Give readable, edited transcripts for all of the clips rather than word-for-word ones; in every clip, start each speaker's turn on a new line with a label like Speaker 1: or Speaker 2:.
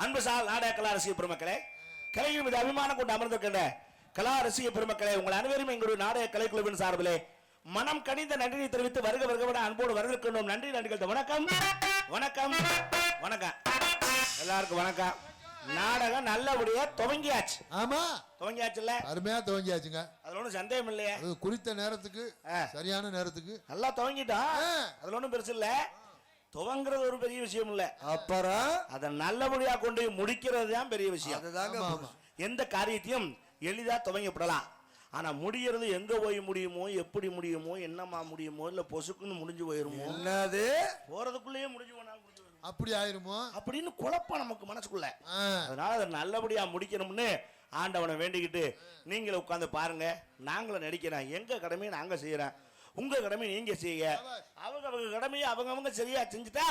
Speaker 1: அன்புசால் நாடக கலா ரசிக பெருமக்களே, கலையின் மீது அபிமானம் கொண்டு அமர்ந்திருக்கின்ற கலா ரசிக பெருமக்களே, உங்கள் அனைவரும் எங்களுடைய நாடக கலைக்குழுவின் சார்பிலே மனம் கனிந்த நன்றியை தெரிவித்து வருக வருகவன அன்போடு வரவேற்கின்றோம். நன்றி நன்றிகள். வணக்கம் வணக்கம் வணக்கம் எல்லாருக்கும் வணக்கம். நாடகம் நல்லபடியா துவங்கியாச்சு. ஆமா துவங்கியாச்சுல்ல, அருமையா துவங்கியாச்சுங்க. அதுல ஒன்றும் சந்தேகம் இல்லையே. அது குறித்த நேரத்துக்கு சரியான நேரத்துக்கு நல்லா துவங்கிட்டோம். அதுல ஒன்றும் பெருசு இல்ல. துவங்குறது ஒரு பெரிய விஷயம் இல்ல, அப்புறம் அதை நல்லபடியா கொண்டு முடிக்கிறது தான் பெரிய விஷயம். எந்த காரியத்தையும் எளிதா துவங்கப்படலாம், ஆனா முடிகிறது எங்க போய் முடியுமோ, எப்படி முடியுமோ, என்னமா முடியுமோ, இல்ல பொசுக்குன்னு முடிஞ்சு போயிருமோ, என்னது போறதுக்குள்ளேயே முடிஞ்சு போனாலும் அப்படி ஆயிருமோ அப்படின்னு குழப்பம் நமக்கு மனசுக்குள்ள. அதனால அதை நல்லபடியா முடிக்கணும்னு ஆண்டவனை வேண்டிக்கிட்டு நீங்களும் உட்கார்ந்து பாருங்க. நாங்களும் நடிக்கிறோம், எங்க கடமையை நாங்க செய்யறோம், உங்க கடமை நீங்க செய்ய. அவங்க கடமையை அவங்க சரியா செஞ்சுட்டா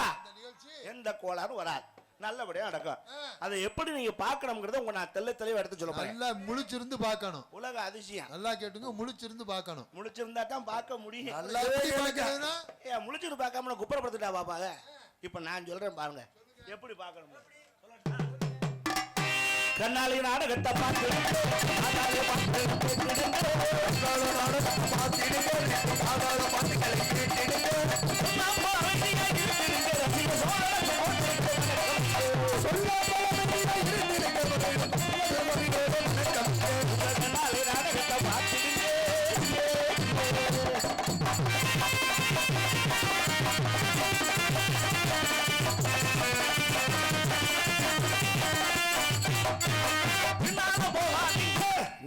Speaker 1: எந்த கோளாறும் வராது, நல்லபடியா நடக்கும். அதை எப்படி நீங்க பாக்கணும்ங்கறத உங்க நான் தெளிவா எடுத்து சொல்ல போறேன். நல்லா முழிச்சிருந்து பார்க்கணும். உலக அதிசயம் நல்லா கேட்டுங்க, முழிச்சிருந்து பார்க்கணும். முழிச்சிருந்தா தான் பார்க்க முடியும். நல்லா முழிச்சிருந்து பார்க்காம குப்பரப்படுத்திட்டா பாப்பாங்க. இப்ப நான் சொல்றேன் பாருங்க எப்படி பார்க்கணும். கண்ணாலி நாடகத்தை பார்த்து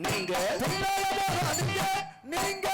Speaker 1: நீங்க நீங்க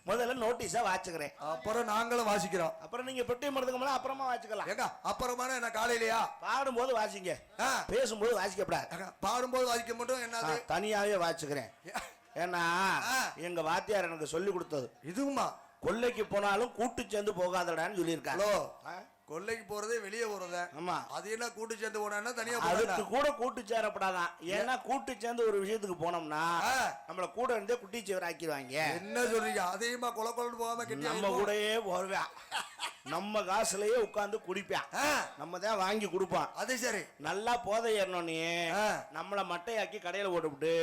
Speaker 1: முதல்ல நோட்டீஸா வாச்சுக்கிறேன்,
Speaker 2: அப்புறம் நாங்களும் வாசிக்கிறோம்.
Speaker 1: அப்புறம் நீங்க பெட்டி மருந்துக்கு அப்புறமா வாச்சுக்கலாம்.
Speaker 2: ஏங்க அப்புறமான என்ன காலையிலயா?
Speaker 1: பாடும்போது வாசிங்க, பேசும்போது வாசிக்கப்படாது.
Speaker 2: பாடும்போது வாசிக்க மட்டும் என்ன
Speaker 1: தனியாவே வாச்சுக்கிறேன். ஏன்னா எங்க வாத்தியார் எனக்கு சொல்லி கொடுத்தது
Speaker 2: இதுவுமா,
Speaker 1: கொல்லைக்கு போனாலும் கூட்டு சேர்ந்து போகாதடான்னு சொல்லியிருக்காங்க.
Speaker 2: கொல்லைக்கு போறதே வெளியே போறத. ஆமா, அது என்ன கூட்டு சேர்ந்து போனா தனியா
Speaker 1: அதுக்கு கூட கூட்டு சேரப்படாதான். ஏன்னா கூட்டு சேர்ந்து ஒரு விஷயத்துக்கு போனோம்னா நம்மள கூட இருந்தே குட்டி சேவர் ஆக்கிடுவாங்க.
Speaker 2: என்ன சொல்றீங்க? அதையுமா கொலை கொலை போகாம
Speaker 1: நம்ம கூடயே போவேன், நம்ம காசுலயே உட்கார்ந்து குடிப்பான், நம்ம தான் வாங்கி கொடுப்பான்.
Speaker 2: அது சரி. நல்லா
Speaker 1: போதை ஏறணும்னே நம்மள மட்டையாக்கி கடையில போட்டுவிட்டு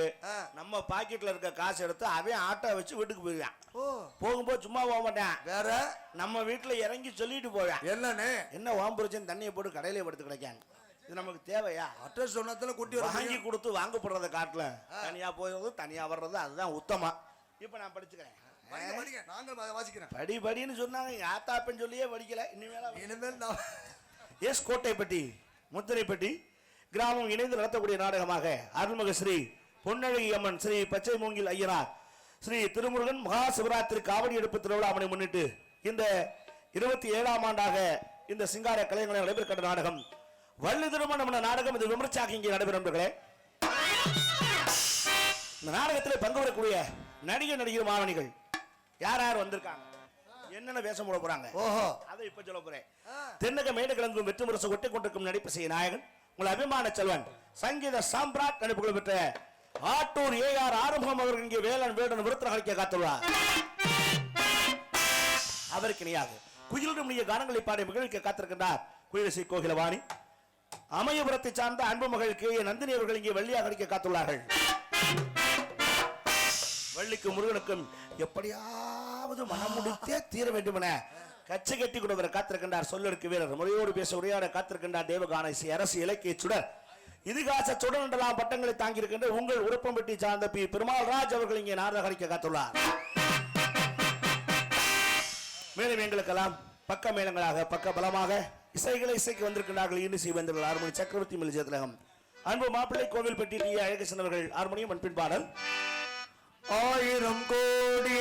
Speaker 1: நம்ம பாக்கெட்ல இருக்க காசு எடுத்து அவன் ஆட்டோ வச்சு வீட்டுக்கு போயிடுவான். போகும்போது சும்மா போக மாட்டேன், வேற நம்ம வீட்டுல இறங்கி சொல்லிட்டு போவேன்.
Speaker 2: என்னன்னு
Speaker 1: என்ன வாம்புரிச்சன் தண்ணியை போட்டு கடையில படுத்து கிடைக்காங்க. இது நமக்கு தேவையா?
Speaker 2: அட்ரஸ் சொன்னதுல குட்டி
Speaker 1: வாங்கி கொடுத்து வாங்கப்படுறத காட்டுல தனியா போயிடுறது தனியா வர்றது அதுதான் உத்தமா. இப்ப நான் படிச்சுக்கிறேன்,
Speaker 2: படி
Speaker 1: படின்னு சொன்னாங்க. எங்க ஆத்தாப்பன் சொல்லியே படிக்கல. இனிமேல் எஸ் கோட்டைப்பட்டி முத்திரைப்பட்டி கிராமம் இணைந்து நடத்தக்கூடிய நாடகமாக அருள்மிகு ஸ்ரீ பொன்னழகி அம்மன் ஸ்ரீ பச்சை மூங்கில் ஐயனார் ஸ்ரீ திருமுருகன் மகா சிவராத்திரி காவடி எடுப்பு திருவிழாவை முன்னிட்டு இந்த 27ஆம் ஆண்டாக இந்த சிங்கார கலைஞர்களை நடைபெற்ற நாடகம் வள்ளி திருமணம் என்ற நாடகம் இது விமர்சையாக இங்கே நடைபெறும். இந்த நாடகத்தில் பங்கு பெறக்கூடிய நடிகர் மாணவிகள் யார் யார் வந்திருக்காங்க, என்னென்ன வேஷம் போட போறாங்க, அதை இப்ப சொல்ல போறேன். தென்னக மேடு கிழங்கும் வெற்றி முரசு ஒட்டி கொண்டிருக்கும் நடிப்பு நாயகன் உங்கள் அபிமான செல்வன் சங்கீத சாம்ராட் நடிப்புகள் பெற்ற ஆட்டூர் ஏஆர் ஆறுமுகம் அவர்கள் இங்கே வேலன் வேடன் விருத்தரகளிக்க காத்துள்ளார். அவருக்கு இணையாக குயிலும் நீங்க கானங்களை பாடி மகிழ்ச்சிக்க காத்திருக்கின்றார் குயிலிசை கோகிலவாணி. அமயபுரத்தை சார்ந்த அன்பு மகள் கே நந்தினி அவர்கள் இங்கே வெள்ளியாக அடிக்க காத்துள்ளார்கள். வள்ளிக்கும் முருகனுக்கும் எப்படியாவது மனம் முடித்தே தீர வேண்டும் என கச்சை கட்டி கொண்டு காத்திருக்கின்றார் சொல்லெடுக்கு வீரர். முறையோடு பேச உரையாட காத்திருக்கின்றார் தேவகான இசை அரசு இலக்கிய சுடர் இதிகாச சுடர் என்றெல்லாம் பட்டங்களை தாங்கியிருக்கின்ற உங்கள் உருப்பம்பட்டி சார்ந்த பி பெருமாள் ராஜ் அவர்கள் இங்கே நாடக அடிக்க காத்துள்ளார். மேலும் எங்களுக்கெல்லாம் பக்க மேளங்களாக பக்க பலமாக இசைகளை இசைக்கு வந்திருக்கிறார்கள். இன்னிசை வந்தவர்கள் ஆறுமணி சக்கரவர்த்தி மில்ஜத்திலகம் அன்பு மாப்பிள்ளை கோவில்பட்டி டி அழகேசன் அவர்கள் ஹார்மோனியம் அன்பின் பாடல்
Speaker 2: 1000 கோடி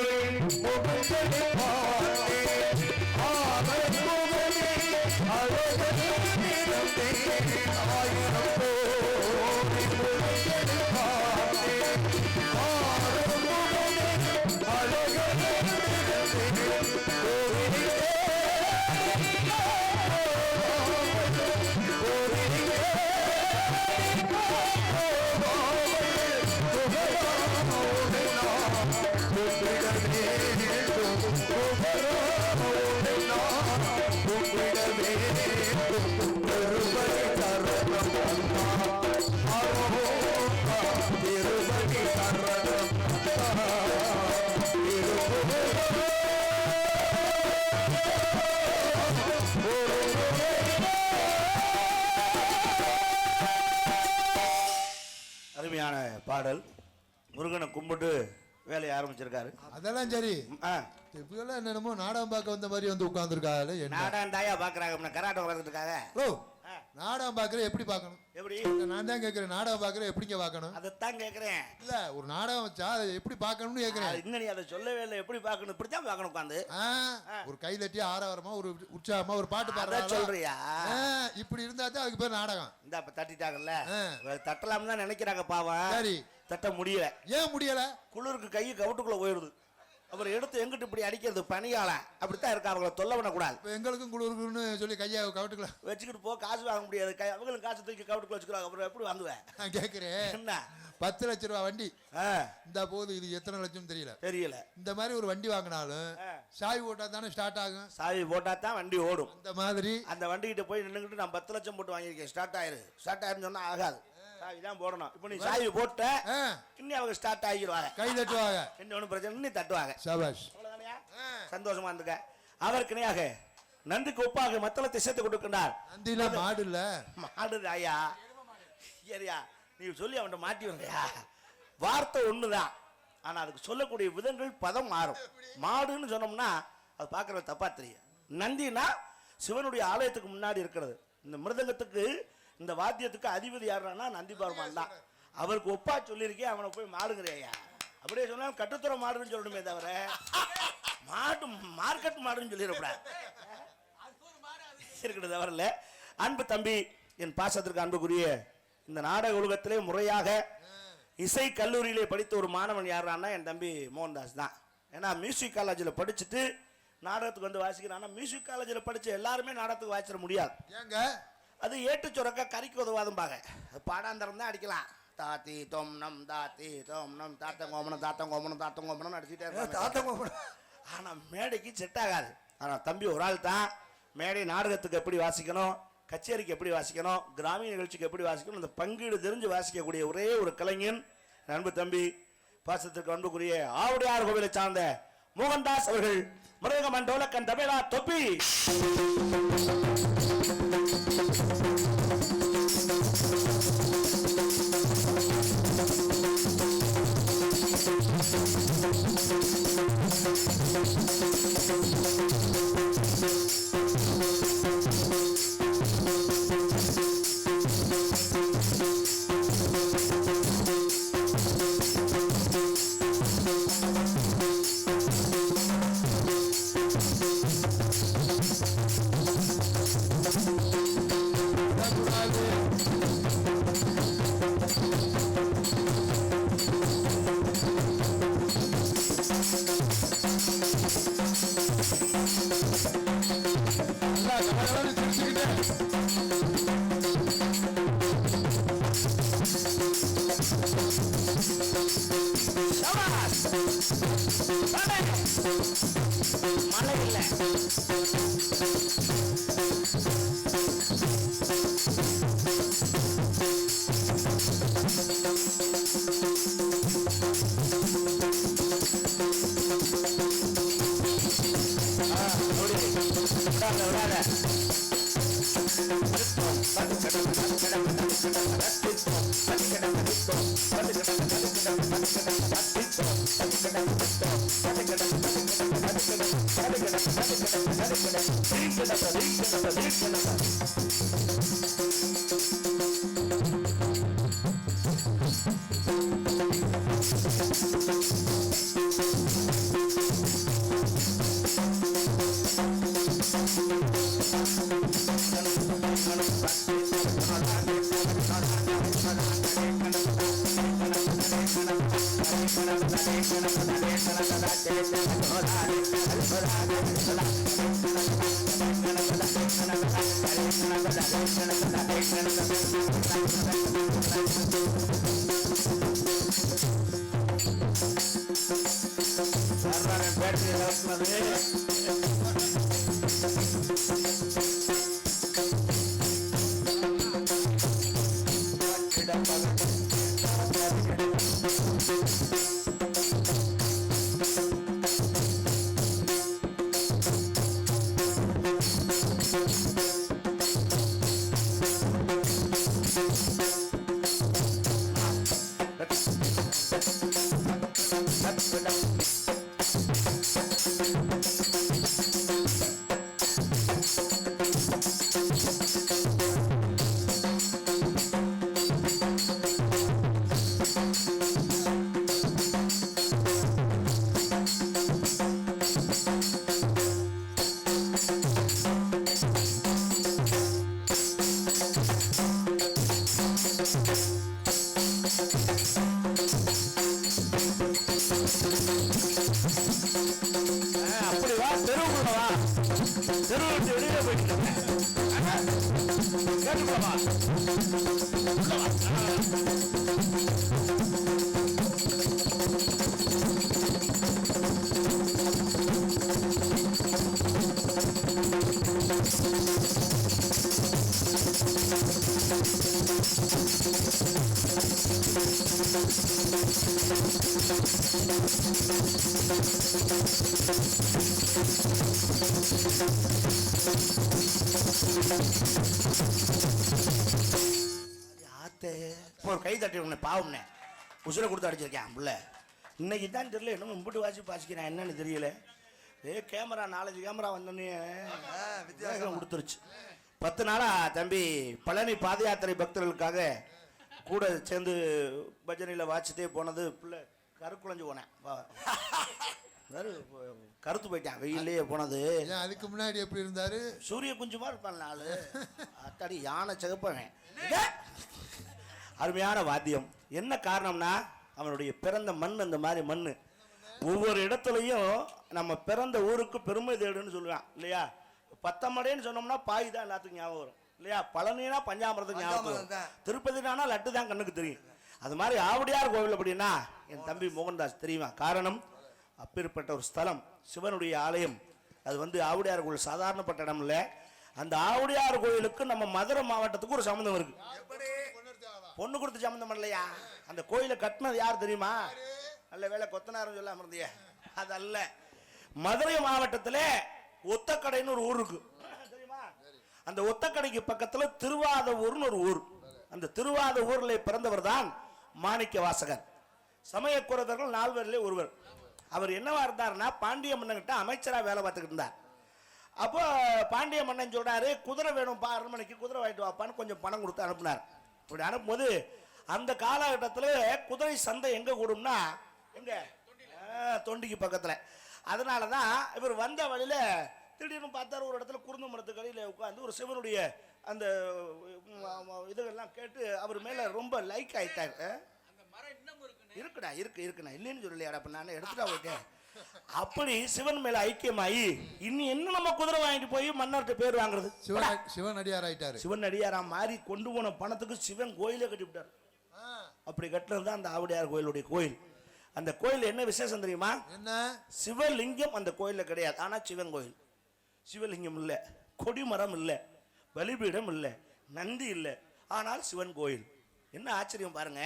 Speaker 1: அருமையான பாடல். முருகனை கும்பிட்டு வேலையை ஆரம்பிச்சிருக்காரு.
Speaker 3: அதெல்லாம் சரி. இப்பெல்லாம் என்னமோ நாடகம் பார்க்க வந்த மாதிரி வந்து உட்கார்ந்துருக்காரு.
Speaker 1: நாடகம் தாயா பாக்குறாங்க, கராட்டை வளர்ந்துருக்காங்க.
Speaker 3: நாடகம் பாக்குற எப்படி பார்க்கணும்? எப்படி? நான் தான் கேட்கிறேன், நாடகம் பாக்குற எப்படிங்க பார்க்கணும்?
Speaker 1: அதைத்தான் கேட்கிறேன்.
Speaker 3: இல்ல ஒரு நாடகம் வச்சா அதை எப்படி பார்க்கணும்னு கேட்கிறேன்.
Speaker 1: இன்னும் நீ அதை சொல்லவே இல்லை. எப்படி பார்க்கணும்? இப்படித்தான் பார்க்கணும். உட்காந்து
Speaker 3: ஒரு கை தட்டி ஆரவாரமா ஒரு உற்சாகமா ஒரு பாட்டு பாடுறா
Speaker 1: சொல்றியா?
Speaker 3: இப்படி இருந்தா தான் அதுக்கு பேர் நாடகம்.
Speaker 1: இந்த அப்ப தட்டிட்டாங்கல்ல, தட்டலாம் தான் நினைக்கிறாங்க. பாவம்
Speaker 3: சரி,
Speaker 1: தட்ட முடியல.
Speaker 3: ஏன் முடியல?
Speaker 1: குளிருக்கு கை கவுட்டுக்குள்ள போயிடுது. அப்புறம் எடுத்து எங்கிட்ட இப்படி அடிக்கிறது பணியால அப்படித்தான் இருக்கா. அவங்களை தொல்லை பண்ணக்கூடாது.
Speaker 3: எங்களுக்கும் குளிருக்குன்னு சொல்லி கையை கவுட்டுக்குள்ள
Speaker 1: வச்சுக்கிட்டு போ, காசு வாங்க முடியாது. அவங்களுக்கு காசு தூக்கி கவுட்டுக்குள்ள வச்சுக்கிறாங்க. அப்புறம் எப்படி வாங்குவேன்?
Speaker 3: கேட்கிறேன். என்ன 10 லட்ச ரூபா வண்டி இந்த போது இது எத்தனை லட்சம் தெரியல. இந்த மாதிரி ஒரு வண்டி வாங்கினாலும் சாவி போட்டா தானே ஸ்டார்ட் ஆகும்.
Speaker 1: சாவி போட்டா தான் வண்டி ஓடும்.
Speaker 3: அந்த மாதிரி அந்த
Speaker 1: வண்டிகிட்ட போய் நின்றுக்கிட்டு நான் 10 லட்சம் போட்டு வாங்கியிருக்கேன், ஸ்டார்ட் ஆயிருன்னு சொன்னா ஆகாது. சாவிதான் போடணும். இப்ப நீ சாவி போட்ட இன்னும் அவங்க ஸ்டார்ட் ஆகிடுவாங்க,
Speaker 3: கை தட்டுவாங்க.
Speaker 1: இன்னொன்னு பிரச்சனை, இன்னும் தட்டுவாங்க.
Speaker 3: சபாஷ்.
Speaker 1: சந்தோஷமா இருந்துக்க. அவருக்கு இணையாக நன்றிக்கு ஒப்பாக மத்தளத்தை சேர்த்து கொடுக்கின்றார்.
Speaker 3: நந்தில மாடு இல்ல,
Speaker 1: மாடு ஐயா. சரியா, நீ சொல்லி அவன்கிட்ட மாட்டி வந்தியா? வார்த்தை ஒண்ணுதான், ஆனா அதுக்கு சொல்லக்கூடிய விதங்கள் பதம் மாறும். மாடுன்னு சொன்னோம்னா அது பார்க்கறது தப்பா தெரியும். நந்தினா சிவனுடைய ஆலயத்துக்கு முன்னாடி இருக்கிறது. இந்த மிருதங்கத்துக்கு இந்த வாத்தியத்துக்கு அதிபதி யாருன்னா நந்தி பகவான் தான். அவருக்கு ஒப்பா சொல்லியிருக்கேன், அவனை போய் மாடுங்கிறியா? அப்படியே சொன்னா கட்டுத்துறை மாடுன்னு சொல்லணுமே தவிர மாடு மார்க்கெட் மாடுன்னு சொல்லிடக்கூடாது. இருக்கிறது தவறில்ல. அன்பு தம்பி, என் பாசத்திற்கு அன்புக்குரிய இந்த நாடக உலகத்திலே முறையாக இசை கல்லூரியிலே படித்த ஒரு மாணவன் யாரான்னா என் தம்பி மோகன்தாஸ் தான். ஏன்னா மியூசிக் காலேஜில் படிச்சுட்டு நாடகத்துக்கு வந்து வாசிக்கிறான். மியூசிக் காலேஜில் படிச்ச எல்லாருமே நாடகத்துக்கு வாசிட முடியாது.
Speaker 3: ஏங்க
Speaker 1: அது ஏட்டு சுரக்க கறிக்கு உதவாதும்பாங்க. பாடாந்தரம் தான் அடிக்கலாம். தாத்தி தோம் நம் தாத்தி தோம் நம் தாத்தங்கோமனம் தாத்தங்கோமனம் தாத்தங்கோமனம் அடிச்சுட்டே இருக்காங்க. ஆனால் மேடைக்கு செட் ஆகாது. ஆனால் தம்பி ஒரு ஆள் தான் மேடை நாடகத்துக்கு எப்படி வாசிக்கணும், கச்சேரிக்கு எப்படி வாசிக்கணும், கிராமிய நிகழ்ச்சிக்கு எப்படி வாசிக்கணும், இந்த பங்கீடு தெரிஞ்சு வாசிக்கக்கூடிய ஒரே ஒரு கலைஞன் அன்பு தம்பி, பாசத்திற்கு அன்புக்குரிய ஆவுடையார் கோவிலை சார்ந்த மோகன்தாஸ் அவர்கள். மிருதங்கமன் டோலக்கன் தபேலா தொப்பி. மழை இல்லை. அப்படி வா, தெருவுக்குள்ள வா. தெருவு விட்டு வெளியே போயிட்டு கேட்டுக்கோமா. ஒரு கை தட்டி உடனே பாவம்னே உசுரை கொடுத்து அடிச்சிருக்கேன் புள்ள. இன்னைக்கு தான் தெரியல என்ன மும்பிட்டு வாசிக்கிறேன் என்னன்னு தெரியல. கேமரா 4 கேமரா வந்தோடனே வித்தியாசம் கொடுத்துருச்சு. 10 நாளா தம்பி பழனி பாத யாத்திரை பக்தர்களுக்காக கூட சேர்ந்து பஜனையில் வாசிட்டே போனது பிள்ளை கருக்குழஞ்சு போனேன். கருத்து போயிட்டான் வெயிலே போனது.
Speaker 3: அதுக்கு முன்னாடி எப்படி இருந்தாரு?
Speaker 1: சூரிய குஞ்சுமா இருப்பான் நாலு அத்தாடி யானை சிகப்பவன். அருமையான வாத்தியம். என்ன காரணம்னா அவனுடைய பிறந்த மண் அந்த மாதிரி மண். ஒவ்வொரு இடத்துலையும் நம்ம பிறந்த ஊருக்கு பெருமை தேடுன்னு சொல்லுவான் இல்லையா. பத்தமடைன்னு சொன்னோம்னா பாய் தான் எல்லாத்துக்கும் ஞாபகம் வரும் இல்லையா. பழனினா பஞ்சாமிரத்துக்கு ஞாபகம் வரும். திருப்பதினா லட்டு தான் கண்ணுக்கு தெரியும். அது மாதிரி ஆவுடையார் கோவில் அப்படின்னா என் தம்பி மோகன்தாஸ் தெரியுமா. காரணம் அப்பேற்பட்ட ஒரு ஸ்தலம் சிவனுடைய ஆலயம். அது ஆவுடையார் கோவில் சாதாரணப்பட்ட இடம் இல்லை. அந்த ஆவுடையார் கோயிலுக்கு நம்ம மதுரை மாவட்டத்துக்கு ஒரு சம்பந்தம் இருக்கு. பொண்ணு கொடுத்து சம்பந்தம் இல்லையா. அந்த கோயிலை கட்டினது யார் தெரியுமா? நல்ல வேலை கொத்தனாரும் சொல்ல அமர்ந்திய. அது அல்ல. மதுரை மாவட்டத்தில் ஒத்தக்கடைன்னு ஒரு ஊர் இருக்கு தெரியுமா. அந்த ஒத்தக்கடைக்கு பக்கத்துல திருவாதூர்னு ஒரு ஊர். அந்த திருவாதூர்ல பிறந்தவர் தான் மாணிக்க வாசகர். சமயக்குறவர்கள் 4 பேர்ல ஒருவர். அவர் என்னவா இருந்தாருன்னா பாண்டிய மன்னன்கிட்ட அமைச்சரா வேலை பார்த்துக்கிட்டு இருந்தார். அப்போ பாண்டிய மன்னன் சொல்றாரு குதிரை வேணும்பா, அரண்மனைக்கு குதிரை வாங்கிட்டு வாப்பான்னு கொஞ்சம் பணம் கொடுத்து அனுப்புனார். இப்படி அனுப்பும்போது அந்த காலகட்டத்தில் குதிரை சந்தை எங்க கூடும்னா எங்க தொண்டிக்கு பக்கத்துல. அதனாலதான் இவர் வந்த வழியில திடீர்னு பார்த்தாரு ஒரு இடத்துல குருந்த மரத்துக்கு அடியில் உட்கார்ந்து ஒரு சிவனுடைய அந்த இதெல்லாம் கேட்டு அவர் மேல ரொம்ப லைக் ஆயிட்டாரு. இருக்குடா இருக்குண்ணா இல்லைன்னு சொல்லலையாடா. அப்ப நான் எடுத்துட்டா போயிட்டேன். அப்படி சிவன் மேல ஐக்கியமாயி இன்னும் என்ன நம்ம குதிரை வாங்கிட்டு போய் மன்னர்கிட்ட பேர் வாங்குறது.
Speaker 3: சிவன் அடியார் ஆயிட்டாரு.
Speaker 1: சிவன் அடியாரா மாறி கொண்டு போன பணத்துக்கு சிவன் கோயிலே கட்டி விட்டார். அப்படி கட்டுறது தான் அந்த ஆவுடையார் கோயிலுடைய கோயில். அந்த கோயில் என்ன விசேஷம் தெரியுமா?
Speaker 3: என்ன?
Speaker 1: சிவலிங்கம் அந்த கோயில்ல கிடையாது. ஆனா சிவன் கோயில். சிவலிங்கம் இல்ல, கொடிமரம் இல்ல, பலிபீடம் இல்ல, நந்தி இல்ல, ஆனால் சிவன் கோயில். என்ன ஆச்சரியம் பாருங்க.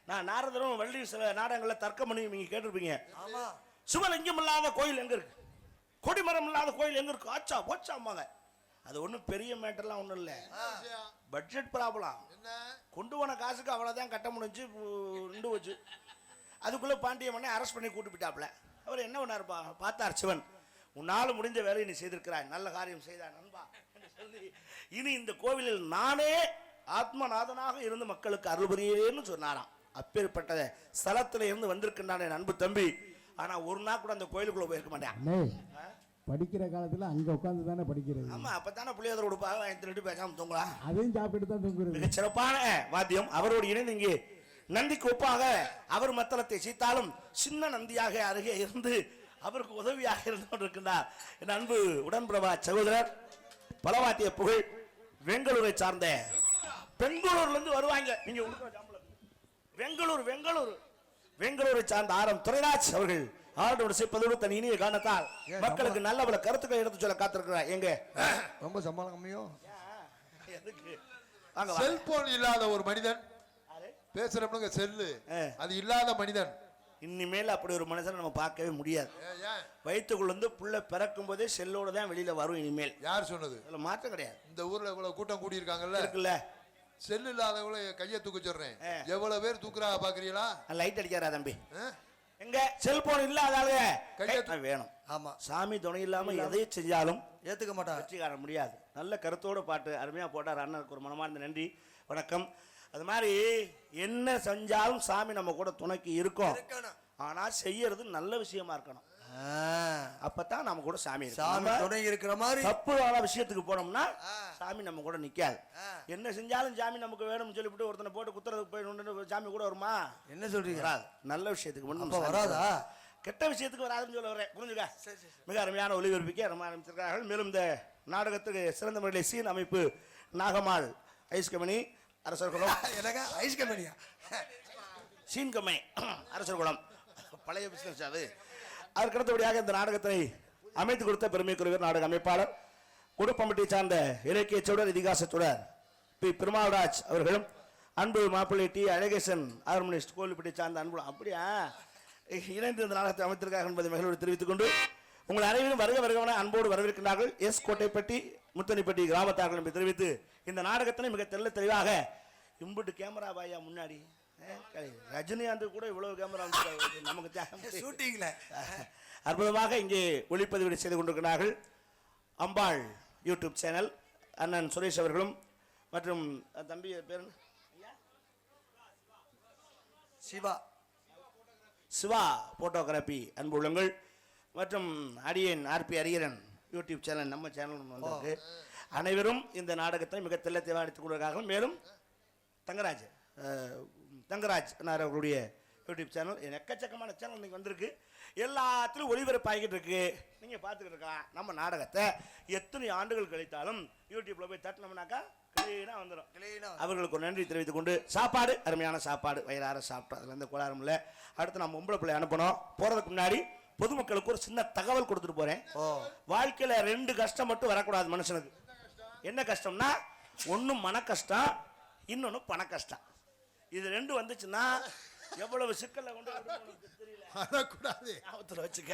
Speaker 1: நான் நாரதரும் வள்ளி சில நாடகங்கள்ல தர்க்கம் பண்ணி நீங்க கேட்டிருப்பீங்க. சிவலிங்கம் இல்லாத கோயில் எங்க இருக்கு, கொடிமரம் இல்லாத கோயில் எங்க இருக்கு, ஆச்சா போச்சாமாங்க. அது ஒன்றும் பெரிய மேட்டர்லாம் ஒன்றும் இல்லை. Budget problem. கொண்டு போன காசுக்கு அவ்வளோதான் கட்ட முடிஞ்சு நின்று வச்சு. அதுக்குள்ளே பாண்டிய மன்னன் அரெஸ்ட் பண்ணி கூட்டு போயிட்டாப்ல. அவர் என்ன பண்ணாருப்பா பார்த்தார் சிவன். உன்னால் முடிஞ்ச வேலையை நீ செய்திருக்கிறாய், நல்ல காரியம் செய்தாய் நண்பா என்று சொல்லி இனி இந்த கோவிலில் நானே ஆத்மநாதனாக இருந்து மக்களுக்கு அருள் புரியேன்னு சொன்னாராம். அப்பேற்பட்ட ஸ்தலத்தில் இருந்து வந்திருக்கின்றானே அன்பு தம்பி. ஆனா ஒரு நாள் கூட அந்த கோயிலுக்குள்ள போயிருக்க மாட்டேன்.
Speaker 4: படிக்கிற காலத்துல அங்க உட்கார்ந்து தானே படிக்கிறது.
Speaker 1: ஆமா, அப்பதானே புளியோதரை கொடுப்பாங்க, வாங்கி பேசாம தூங்கலாம்.
Speaker 4: அதையும் சாப்பிட்டு தான் தூங்குறது.
Speaker 1: மிக சிறப்பான வாத்தியம். அவரோடு இணைந்து இங்கே நந்திக்கு ஒப்பாக அவர் மத்தளத்தை சீத்தாலும் சின்ன நந்தியாக அருகே இருந்து அவருக்கு உதவியாக இருந்து கொண்டிருக்கின்றார் என் அன்பு உடன்பிரபா சகோதரர் பலவாத்திய புகழ் வெங்களூரை சார்ந்த பெங்களூர்ல இருந்து வருவாங்க. நீங்க வெங்களூரை சார்ந்த ஆரம் துரைராஜ் அவர்கள் ஆரோடு சேர்ப்பதோடு தன் இனிய காரணத்தால் மக்களுக்கு நல்ல பல கருத்துக்களை எடுத்து சொல்ல காத்திருக்கிறார். எங்க
Speaker 2: ரொம்ப சம்பளம் கம்மியோ?
Speaker 3: செல்போன் இல்லாத ஒரு மனிதன் பேசுறோம்னுங்க, செல்லு அது இல்லாத மனிதன்
Speaker 1: இனிமேல் அப்படி ஒரு மனுஷனை நம்ம பார்க்கவே முடியாது. வயிற்றுக்குள்ள இருந்து புள்ள பிறக்கும் போதே செல்லோட தான் வெளியில வரும். இனிமேல்
Speaker 3: யார் சொன்னது?
Speaker 1: இதுல மாற்றம் கிடையாது.
Speaker 3: இந்த ஊர்ல இவ்வளவு கூட்டம் கூடி இருக்காங்கல்ல,
Speaker 1: இருக்குல்ல,
Speaker 3: செல்லு இல்லாதவங்கள கையை தூக்க சொல்றேன். எவ்வளவு பேர் தூக்குறாங்க பாக்குறீங்களா?
Speaker 1: லைட் அடிக்காரா தம்பி? எங்க செல்போன் இல்லாதால கையை வேணும். ஆமா, சாமி துணை இல்லாம எதையும் செஞ்சாலும் ஏத்துக்க மாட்டாங்க, வெற்றி காண முடியாது. நல்ல கருத்தோட பாட்டு அருமையா போட்டார். அண்ணனுக்கு ஒரு மனமார்ந்த நன்றி, வணக்கம். அது மாதிரி என்ன செஞ்சாலும் சாமி நம்ம கூட துணைக்கு இருக்கும். ஆனா செய்யறது நல்ல விஷயமா இருக்கணும். அப்பதான் நம்ம கூட சாமி துணை இருக்கிற மாதிரி. தப்புவான விஷயத்துக்கு போனோம்னா சாமி நம்ம கூட நிக்காது. என்ன செஞ்சாலும் சாமி நமக்கு வேணும்னு சொல்லிவிட்டு ஒருத்தனை போட்டு குத்துறதுக்கு போய் சாமி கூட வருமா? என்ன சொல்றீங்க? நல்ல விஷயத்துக்கு மட்டும் வராதா, கெட்ட விஷயத்துக்கு வராதுன்னு சொல்ல வரேன். புரிஞ்சுக்க. மிக அருமையான ஒளிபரப்பிக்க ரொம்ப ஆரம்பிச்சிருக்கிறார்கள். மேலும் இந்த நாடகத்துக்கு சிறந்த முறையில் சீன் அமைப்பு நாகமாள் ஐஸ் கம்பெனி அரசர்குளம். எனக்கு ஐஸ் கம்பெனியா? சீன் கம்பெனி அரசர்குளம் பழைய பிசினஸ் அது. அதற்கடுத்தபடியாக இந்த நாடகத்தை அமைத்து கொடுத்த பெருமைக்குரியவர் நாடக அமைப்பாளர் குடும்பமட்டியை சார்ந்த இலக்கிய சுடர் இதிகாச சுடர் பி. பெருமாள்ராஜ் அவர்களும், அன்பு மாப்பிள்ளை டி அழகேசன் ஆர்மனிஸ்ட் கோவில்பட்டி சார்ந்த அன்பு அப்படியா இணைந்து இந்த நாடகத்தை அமைத்திருக்கார்கள் என்பதை மகிழ்வோடு தெரிவித்துக் கொண்டு உங்கள் அனைவரும் வருக வருகவன அன்போடு வரவேற்கின்றார்கள். எஸ் கோட்டைப்பட்டி முத்தனிப்பட்டி கிராமத்தார்கள் என்று தெரிவித்து இந்த நாடகத்தினை மிக தெல்ல தெளிவாக இம்புட்டு கேமரா பாயா முன்னாடி ரஜினிகாந்த் கூட இவ்வளவு கேமரா நமக்கு
Speaker 2: ஷூட்டிங்ல
Speaker 1: அற்புதமாக இங்கே ஒளிப்பதிவு செய்து கொண்டிருக்கிறார்கள். அம்பாள் யூடியூப் சேனல் அண்ணன் சுரேஷ் அவர்களும் மற்றும் தம்பி பேர் சிவா போட்டோகிராபி அன்பு உள்ளங்கள் மற்றும் அடியன் ஆர்பி அரியரன் யூடியூப் சேனல் நம்ம சேனல் வந்திருக்கு. அனைவரும் இந்த நாடகத்தை மிக தெல்ல தேவாடித்துக் கொள்வதற்காகவும் மேலும் தங்கராஜ் அவர்களுடைய யூடியூப் சேனல் எக்கச்சக்கமான சேனல் இன்னைக்கு வந்திருக்கு. எல்லாத்திலும் ஒளிபரப்பாகிட்டு இருக்கு. நீங்கள் பார்த்துக்கிட்டு இருக்கலாம் நம்ம நாடகத்தை எத்தனை ஆண்டுகள் கழித்தாலும் யூடியூப்ல போய் தட்டினோம்னாக்கா கிளீனாக வந்துடும். அவர்களுக்கு ஒரு நன்றி தெரிவித்துக் கொண்டு சாப்பாடு அருமையான சாப்பாடு வயிறார சாப்பிட்டோம். அதில் எந்த கோளாறும் இல்லை. அடுத்து நம்ம பொம்பளை பிள்ளை அனுப்பணும். போகிறதுக்கு முன்னாடி பொதுமக்களுக்கு ஒரு சின்ன தகவல் கொடுத்துட்டு போகிறேன். வாழ்க்கையில் 2 கஷ்டம் மட்டும் வரக்கூடாது மனுஷனுக்கு. என்ன கஷ்டம்னா ஒன்று மன கஷ்டம், இன்னொன்று பண கஷ்டம். இது 2 வந்துச்சுன்னா எவ்வளவு சிக்கலை கொண்டு தெரியல வச்சுக்க.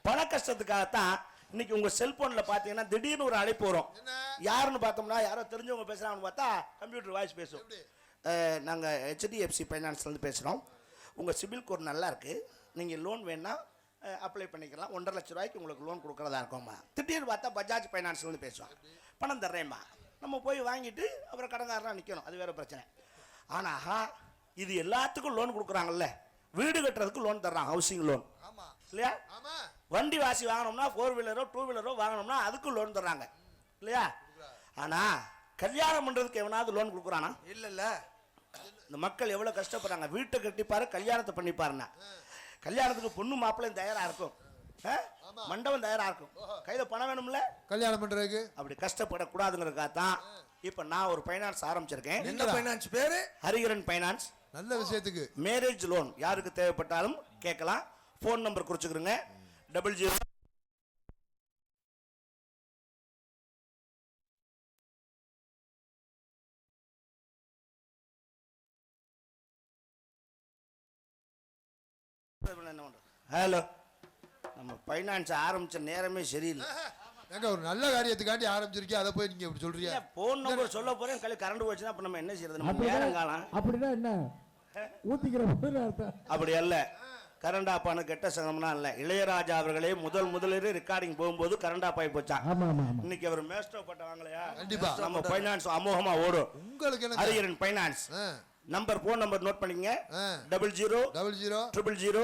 Speaker 1: பண கஷ்டத்துக்காகத்தான் இன்னைக்கு உங்க செல்போன்ல பாத்தீங்கன்னா திடீர்னு ஒரு அழைப்பு வரும். யாருன்னு பார்த்தோம்னா யாரோ தெரிஞ்சவங்க பேசுறாங்கன்னு பார்த்தா கம்ப்யூட்டர் வாய்ஸ் பேசும். நாங்க HDFC ஃபைனான்ஸ்ல இருந்து பேசுறோம். உங்க சிபில் ஸ்கோர் நல்லா இருக்கு, நீங்க லோன் வேணா அப்ளை பண்ணிக்கலாம், 1.5 லட்ச ரூபாய்க்கு உங்களுக்கு லோன் கொடுக்கறதா இருக்கோம்மா. திடீர்னு பார்த்தா பஜாஜ் ஃபைனான்ஸ்ல இருந்து பேசுவோம். பணம் தர்றேம்மா. நம்ம போய் வாங்கிட்டு அப்புறம் கடன்காரனா நிக்கணும், அது வேற பிரச்சனை. ஆனா இது எல்லாத்துக்கும் லோன் கொடுக்குறாங்கல்ல, வீடு கட்டுறதுக்கு லோன் தர்றாங்க, ஹவுசிங் லோன் இல்லையா? வண்டி வாசி வாங்கணும்னா 4 வீலரோ 2 வீலரோ வாங்கணும்னா அதுக்கு லோன் தர்றாங்க இல்லையா? ஆனா கல்யாணம் பண்றதுக்கு எவனாவது லோன் கொடுக்குறானா? இல்ல. இந்த மக்கள் எவ்வளவு கஷ்டப்படுறாங்க. வீட்டை கட்டிப்பாரு, கல்யாணத்தை பண்ணிப்பாருன்னா கல்யாணத்துக்கு பொண்ணு மாப்பிள்ளையும் தயாரா இருக்கும், மண்டபம் தயாரா இருக்கும், கையில பணம் வேணும்ல கல்யாணம் பண்றதுக்கு. அப்படி கஷ்டப்படக்கூடாதுங்கிறதுக்காகத்தான் இப்ப நான் ஒரு ஃபைனான்ஸ் ஆரம்பிச்சிருக்கேன்.
Speaker 2: என்ன ஃபைனான்ஸ் பேரு?
Speaker 1: ஹரிகரன் ஃபைனான்ஸ்.
Speaker 3: நல்ல விஷயத்துக்கு
Speaker 1: மேரேஜ் லோன் யாருக்கு தேவைப்பட்டாலும் கேட்கலாம். போன் நம்பர் குறிச்சுக்கிறேங்க 00 ஹலோ. நம்ம ஃபைனான்ஸ் ஆரம்பிச்ச நேரமே சரியில்லை.
Speaker 3: எங்க ஒரு நல்ல காரியத்துக்காண்டி ஆரம்பிச்சிருக்கேன், அதை போய் நீங்க இப்படி சொல்றீங்க.
Speaker 1: போன் நம்பர் சொல்ல போறேன், கரண்ட் போச்சுன்னா அப்ப நம்ம என்ன செய்யறது? நம்ம நேரம் காலம்
Speaker 4: அப்படின்னா என்ன ஊத்திக்கிற அர்த்தம்? அப்படி அல்ல.
Speaker 1: கரண்ட் ஆப்பானு கெட்ட சங்கம்னா இல்ல. இளையராஜா அவர்களே முதலில் ரெக்கார்டிங் போகும்போது கரண்ட் ஆப் ஆகி போச்சான். இன்னைக்கு அவர் மேஸ்டோ பட்ட வாங்கலையா? கண்டிப்பா நம்ம ஃபைனான்ஸ் அமோகமா ஓடும். உங்களுக்கு என்ன Hariharan finance number, phone number note பண்ணிக்கங்க. 00 000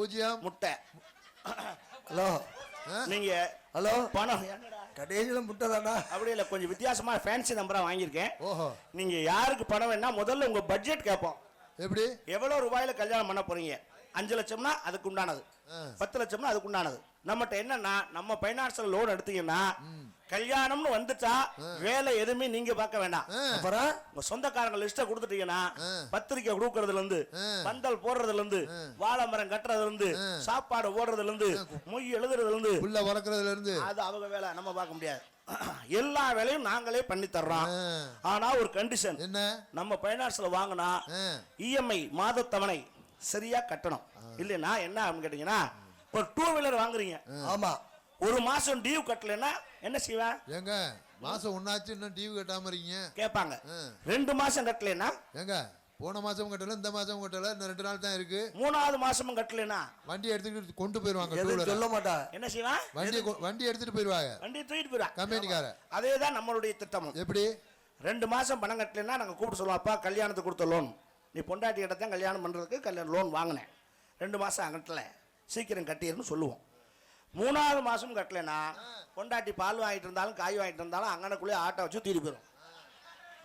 Speaker 1: 000 முட்டை. ஹலோ நீங்க ஹலோ பணம்
Speaker 2: கடைசியில முட்டை தானா?
Speaker 1: அப்படி இல்லை, கொஞ்சம் வித்தியாசமா ஃபேன்சி நம்பரா வாங்கியிருக்கேன். நீங்க யாருக்கு பணம் வேணா முதல்ல உங்க பட்ஜெட் கேட்போம். எப்படி எவ்வளவு ரூபாயில கல்யாணம் பண்ண போறீங்க? 5 லட்சம்னா அதுக்கு உண்டானது, 10 லட்சம்னா அதுக்கு உண்டானது. நம்மகிட்ட என்னன்னா நம்ம ஃபைனான்ஸ்ல லோன் எடுத்தீங்கன்னா கல்யாணம்னு வந்துட்டா வேலை எதுவுமே நீங்க பார்க்க வேண்டாம். அப்புறம் உங்க சொந்தக்காரங்க லிஸ்ட கொடுத்துட்டீங்கன்னா பத்திரிக்கை கொடுக்கறதுல இருந்து, பந்தல் போடுறதுல இருந்து, வாழை மரம் கட்டுறதுல இருந்து, சாப்பாடு ஓடுறதுல இருந்து, மொய் எழுதுறதுல இருந்து, உள்ள வளர்க்கறதுல இருந்து, அது அவங்க வேலை, நம்ம பார்க்க முடியாது. எல்லா வேலையும் நாங்களே பண்ணி தர்றோம். ஆனா ஒரு கண்டிஷன் என்ன, நம்ம ஃபைனான்ஸ்ல வாங்கினா இஎம்ஐ மாத தவணை சரியா கட்டணும். இல்லைன்னா என்ன அப்படின்னு கேட்டீங்கன்னா, ஒரு 2 வீலர் வாங்குறீங்க, ஆமா, ஒரு மாசம் டியூ கட்டலன்னா என்ன செய்வேன்? எங்க மாசம் ஒன்னாச்சு இன்னும் டியூ கட்டாம இருக்கீங்க கேட்பாங்க. 2 மாசம் கட்டலன்னா எங்க போன மாசம் கட்டல, இந்த மாசம் கட்டல, இன்னும் 2 நாள் தான் இருக்கு, 3ஆவது மாசமும் கட்டலன்னா வண்டி எடுத்துட்டு கொண்டு போயிருவாங்க. சொல்ல மாட்டா என்ன செய்வான்? வண்டி எடுத்துட்டு போயிருவாங்க, வண்டி தூக்கிட்டு போயிருவாங்க கம்பெனிக்கார. அதேதான் நம்மளுடைய திட்டமும். எப்படி 2 மாசம் பணம் கட்டலன்னா நாங்க கூப்பிட்டு சொல்லுவோம், அப்பா கல்யாணத்துக்கு கொடுத்த லோன் நீ பொண்டாட்டி கிட்ட தான் கல்யாணம் பண்றதுக்கு கல்யாணம் லோன் வாங்கினேன், 2 மாசம் கட்டல, சீக்கிரம் கட்டிடுன்னு சொல்லுவோம். 3ஆவது மாசம் கட்டலன்னா பொண்டாட்டி பால் வாங்கிட்டு இருந்தாலும் காய் வாங்கிட்டு இருந்தாலும் அங்கனக்குள்ளே ஆட்டோ வச்சு தூக்கி போயிடும்.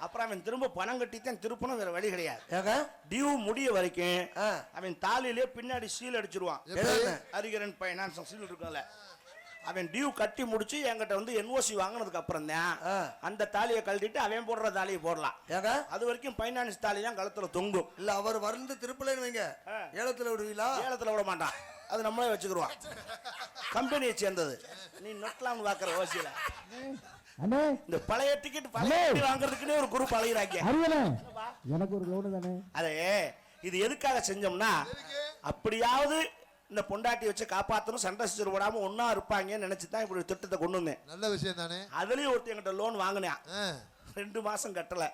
Speaker 1: அப்புறம் அவன் திரும்ப பணம் கட்டித்தான் திருப்பணும், வேற வழி கிடையாது. டியூ முடிய வரைக்கும் அவன் தாலிலே பின்னாடி சீல் அடிச்சிருவான். ஹரிகரன் ஃபைனான்ஸ் சீல் இருக்கும்ல, அவன் டியூ கட்டி முடிச்சு என்கிட்ட வந்து NOC வாங்கினதுக்கு அப்புறம் தான் அந்த தாலியை கழட்டிட்டு அவன் போடுற தாலியை போடலாம். அது வரைக்கும் ஃபைனான்ஸ் தாலி தான் கழுத்துல தொங்கும்.
Speaker 2: இல்ல அவர் வந்து திருப்பலைன்னு வைங்க, ஏலத்துல விடுவீங்களா?
Speaker 1: ஏலத்துல விட மாட்டான், அது நம்மளே வச்சுக்கிடுவான், கம்பெனியை சேர்ந்தது. நீ நொட்டலாம்னு பார்க்குற ஓசியில்
Speaker 4: அண்ணே
Speaker 1: இந்த பழைய டிக்கெட் பழைய ticket வாங்குறதுக்குன்னே ஒரு குரூப் அலையிறாங்க.
Speaker 4: அறிவனே எனக்கு ஒரு லோனு தானே.
Speaker 1: அதே இது எதுக்காக செஞ்சோம்னா அப்படியாவது இந்த பொண்டாட்டி வச்சு காப்பாற்றணும், சண்டை சிறு போடாம ஒன்னா இருப்பாங்கன்னு நினைச்சு தான் இப்படி திட்டத்தை கொண்டு வந்தேன்.
Speaker 3: நல்ல விஷயம் தானே.
Speaker 1: அதுலயும் ஒருத்தர் என்கிட்ட லோன் வாங்கினேன். 2 மாசம் கட்டல.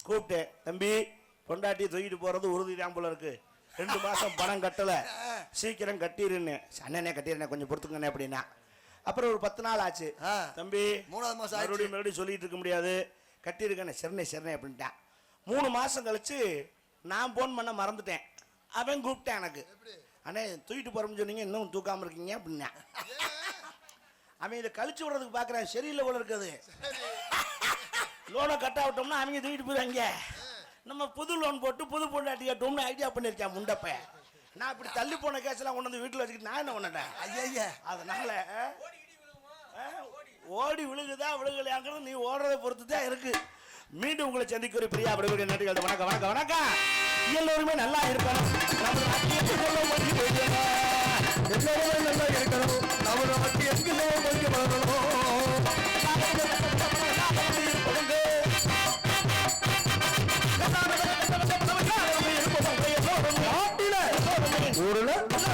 Speaker 1: கூப்பிட்டேன், தம்பி பொண்டாட்டி தூக்கிட்டு போறது உறுதி தான் போல இருக்கு, 2 மாசம் பணம் கட்டல, சீக்கிரம் கட்டிருன்னு. அண்ணனே கட்டிடுறேன் கொஞ்சம் பொறுத்துக்கண்ணே அப்படின்னா. அப்புறம் ஒரு 10 நாள் ஆச்சு. தம்பி
Speaker 2: 3ஆவது மாசம்
Speaker 1: மறுபடியும் சொல்லிட்டு இருக்க முடியாது, கட்டியிருக்கேன் சரணே அப்படின்ட்டான். 3 மாசம் கழிச்சு நான் போன் பண்ண மறந்துட்டேன். அவன் கூப்பிட்டேன் எனக்கு, அண்ணே தூக்கிட்டு போறோம்னு சொன்னீங்க இன்னும் தூக்காம இருக்கீங்க அப்படின்னா. அவன் இதை கழிச்சு விடுறதுக்கு பாக்குறேன், சரியில்லை போல இருக்குது. லோனை கட்ட விட்டோம்னா அவங்க தூக்கிட்டு போயிடுவாங்க, நம்ம புது லோன் போட்டு புது பொண்டாட்டி கட்டோம்னு ஐடியா பண்ணிருக்கேன் முண்டப்ப. நான் இப்படி தள்ளி போன கேஸ் எல்லாம் கொண்டு வந்து வீட்டில் வச்சுக்கிட்டு நான் என்ன பண்ணேன். ஐயா அதனால ஓடி விழுகுதா விழுகலையாங்கிறது நீ ஓடுறதை பொறுத்து தான் இருக்கு. மீண்டும் உங்களை சந்திக்க ஒரு பிரியா விடுவிட நன்றிகள். வணக்கம் வணக்கம் வணக்கம். எல்லோருமே நல்லா இருக்கணும், எல்லாருமே நல்லா இருக்கணும், நம்ம மத்திய ஊர்ல நல்லா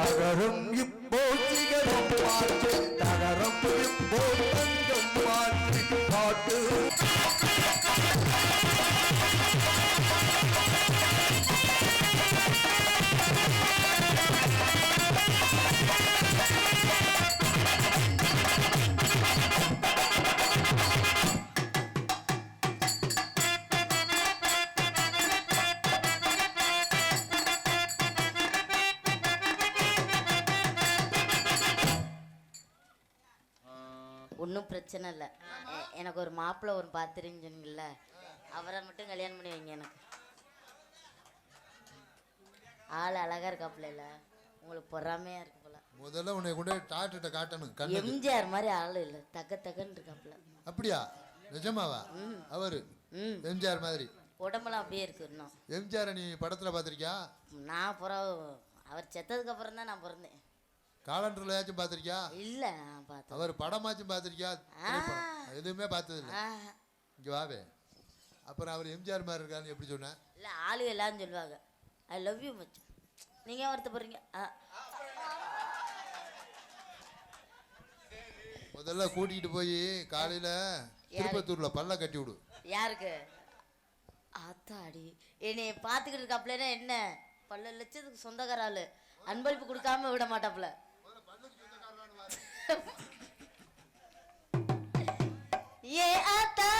Speaker 2: தகரம் இப்போ சிகரம் மாற்று, தகரம் இப்போ தங்கம் மாற்றி பாட்டு.
Speaker 5: ஒன்றும் பிரச்சனை இல்லை. எனக்கு ஒரு மாப்பிள்ளை ஒரு பார்த்துருன்னு சொன்னீங்கல்ல, அவரை மட்டும் கல்யாணம் பண்ணி வைங்க. எனக்கு ஆள் அழகா இருக்காப்புல, இல்லை உங்களுக்கு பொறாமையா இருக்கு போல.
Speaker 3: முதல்ல உன்னை கொண்டு டாக்டர்கிட்ட காட்டணும்.
Speaker 5: எம்ஜிஆர் மாதிரி ஆள் இல்லை, தக்கன்னு இருக்காப்புல.
Speaker 3: அப்படியா? நிஜமாவா? அவரு எம்ஜிஆர் மாதிரி
Speaker 5: உடம்பெல்லாம் அப்படியே இருக்கு. இன்னும்
Speaker 3: எம்ஜிஆர் நீ படத்துல பாத்திருக்கியா?
Speaker 5: நான் அவர் செத்ததுக்கு அப்புறம் தான் நான் பிறந்தேன்.
Speaker 3: காலண்டர்ல ஏதாச்சும் பாத்திருக்கியா?
Speaker 5: இல்ல நான் பார்த்தேன்.
Speaker 3: அவர் படமாச்சும் பாத்திருக்கியா? எதுவுமே பார்த்தது இல்லை. இங்க வாவே. அப்புறம் அவர் எம்ஜிஆர் மாதிரி இருக்கான்னு எப்படி சொன்ன?
Speaker 5: இல்ல ஆளு எல்லாரும் சொல்லுவாங்க ஐ லவ் யூ மச்சான். நீங்க வருத்தப்படுறீங்க.
Speaker 3: முதல்ல கூட்டிகிட்டு போய் காலையில திருப்பத்தூர்ல பல்ல கட்டி விடு.
Speaker 5: யாருக்கு? ஆத்தாடி என்னை பார்த்துக்கிட்டு இருக்காப்புலன்னா என்ன பல்ல லட்சத்துக்கு சொந்தக்கார ஆளு, அன்பளிப்பு கொடுக்காம விட மாட்டாப்புல. ஏ ஆத்தா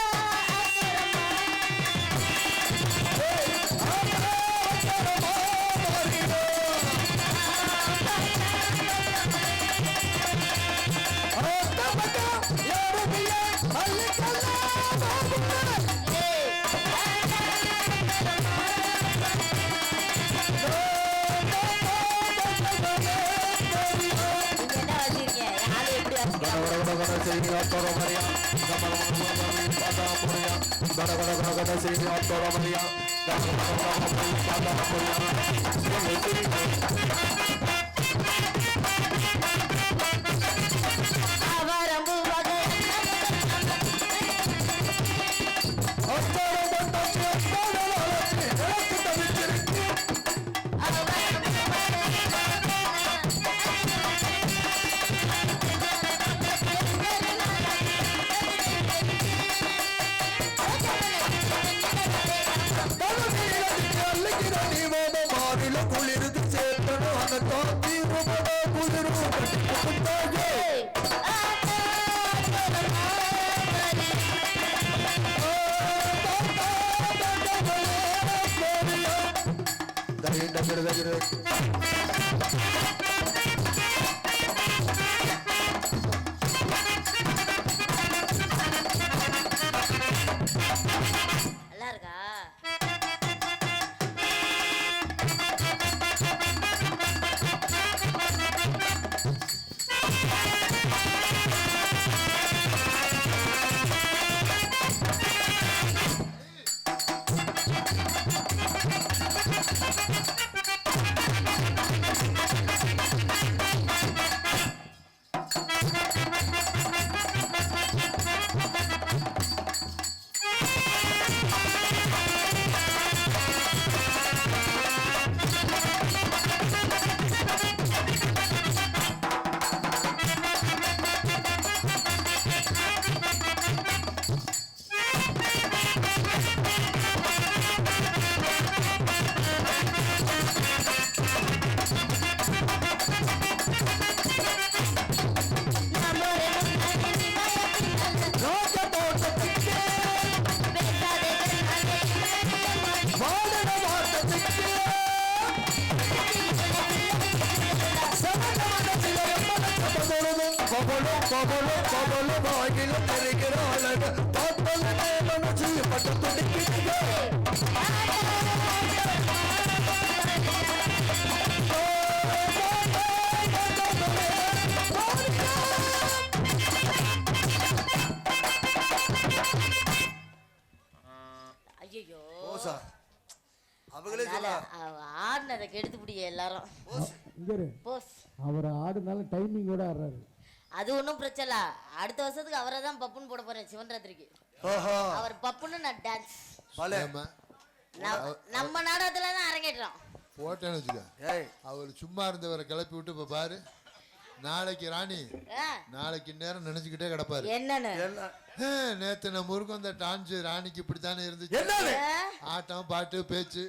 Speaker 2: அவளும் பவளும் பவளும் வாயிலும் இருக்கிற அழகு பார்த்தலே மனசு பட்டு துடிக்கிறீங்க
Speaker 5: ஐயோ
Speaker 2: அவங்களே
Speaker 5: ஆடினதை கெடுத்து பிடிங்க எல்லாரும். போஸ்
Speaker 4: அவர் ஆடுனால டைமிங்கோட ஆடுறாரு.
Speaker 5: அது ஒன்றும் பிரச்சனை இல்ல. அடுத்த வருஷத்துக்கு அவரை தான் பப்புன்னு போட போறேன் சிவன் ராத்திரிக்கு. அவர் பப்புன்னு நான் டான்ஸ் நம்ம நாடகத்துல தான் அரங்கேற்றோம்.
Speaker 3: போட்டேன்னு வச்சுக்க. அவர் சும்மா இருந்தவரை கிளப்பி விட்டு இப்ப பாரு நாளைக்கு ராணி நாளைக்கு நேரம் நினைச்சுக்கிட்டே கிடப்பாரு.
Speaker 5: என்னன்னு
Speaker 3: நேத்து நம்ம முருகன் அந்த டான்ஸ் ராணிக்கு இப்படித்தானே இருந்துச்சு. ஆட்டம் பாட்டு பேச்சு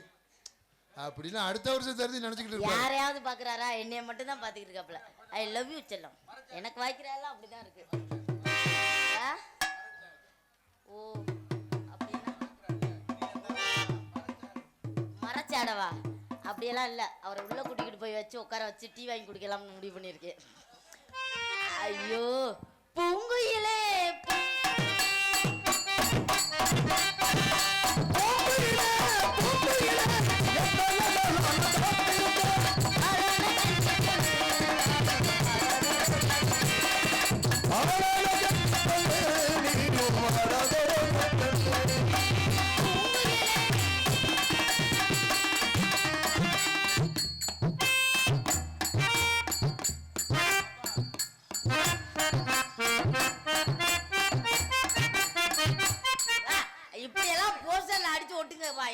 Speaker 3: அப்படின்னு அடுத்த வருஷம் தெரிஞ்சு நினைச்சுக்கிட்டு இருப்பாரு.
Speaker 5: யாரையாவது பாக்குறாரா? என்னைய மட்டும் தான் பாத்துக்கிட்டு இருக்காப்ல. ஐ லவ் யூ செல்லம். எனக்கு வாய்க்கிறாள் அப்படிதான் இருக்கு. ஓ அப்படின்னா மரச்சாடவா? அப்படியெல்லாம் இல்ல. அவரை உள்ள கூட்டிக்கிட்டு போய் வச்சு உட்கார வச்சு டீ வாங்கி குடிக்கலாம்னு முடிவு பண்ணிருக்கேன். ஐயோ பூங்குயிலே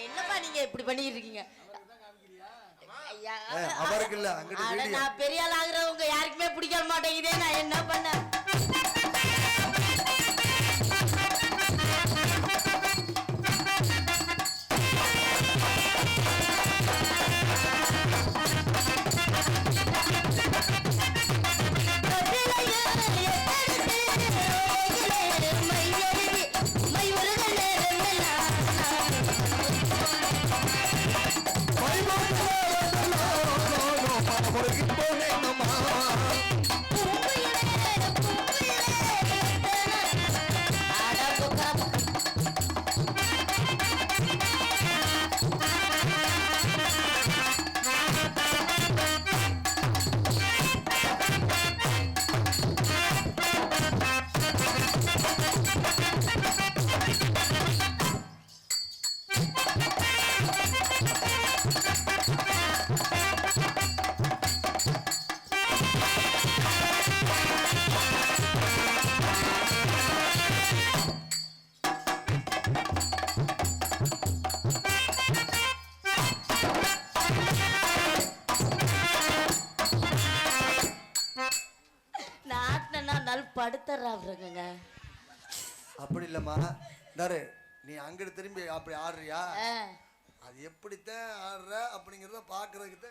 Speaker 5: என்னப்பா நீங்க இப்படி பண்ணிட்டு இருக்கீங்க? நான் பெரிய ஆள் ஆகுறவங்க யாருக்குமே பிடிக்க மாட்டேங்குதே. நான் என்ன பண்ண? படுத்துறாங்க.
Speaker 2: அப்படி இல்லம்மா நீ அங்கிட்டு திரும்பி அப்படி ஆடுறியா? அது எப்படித்தான் ஆடுற அப்படிங்கறத பாக்குறதுக்கு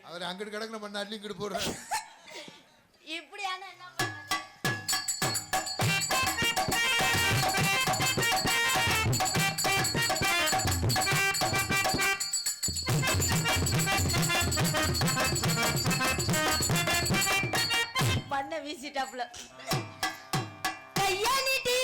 Speaker 3: அவர் அங்கிட்டு கிடக்குற பண்ண அள்ளி இங்கிட்டு போடுறாரு.
Speaker 5: இப்படியான பண்ண வீசிட்டாப்ல கையா நீட்டி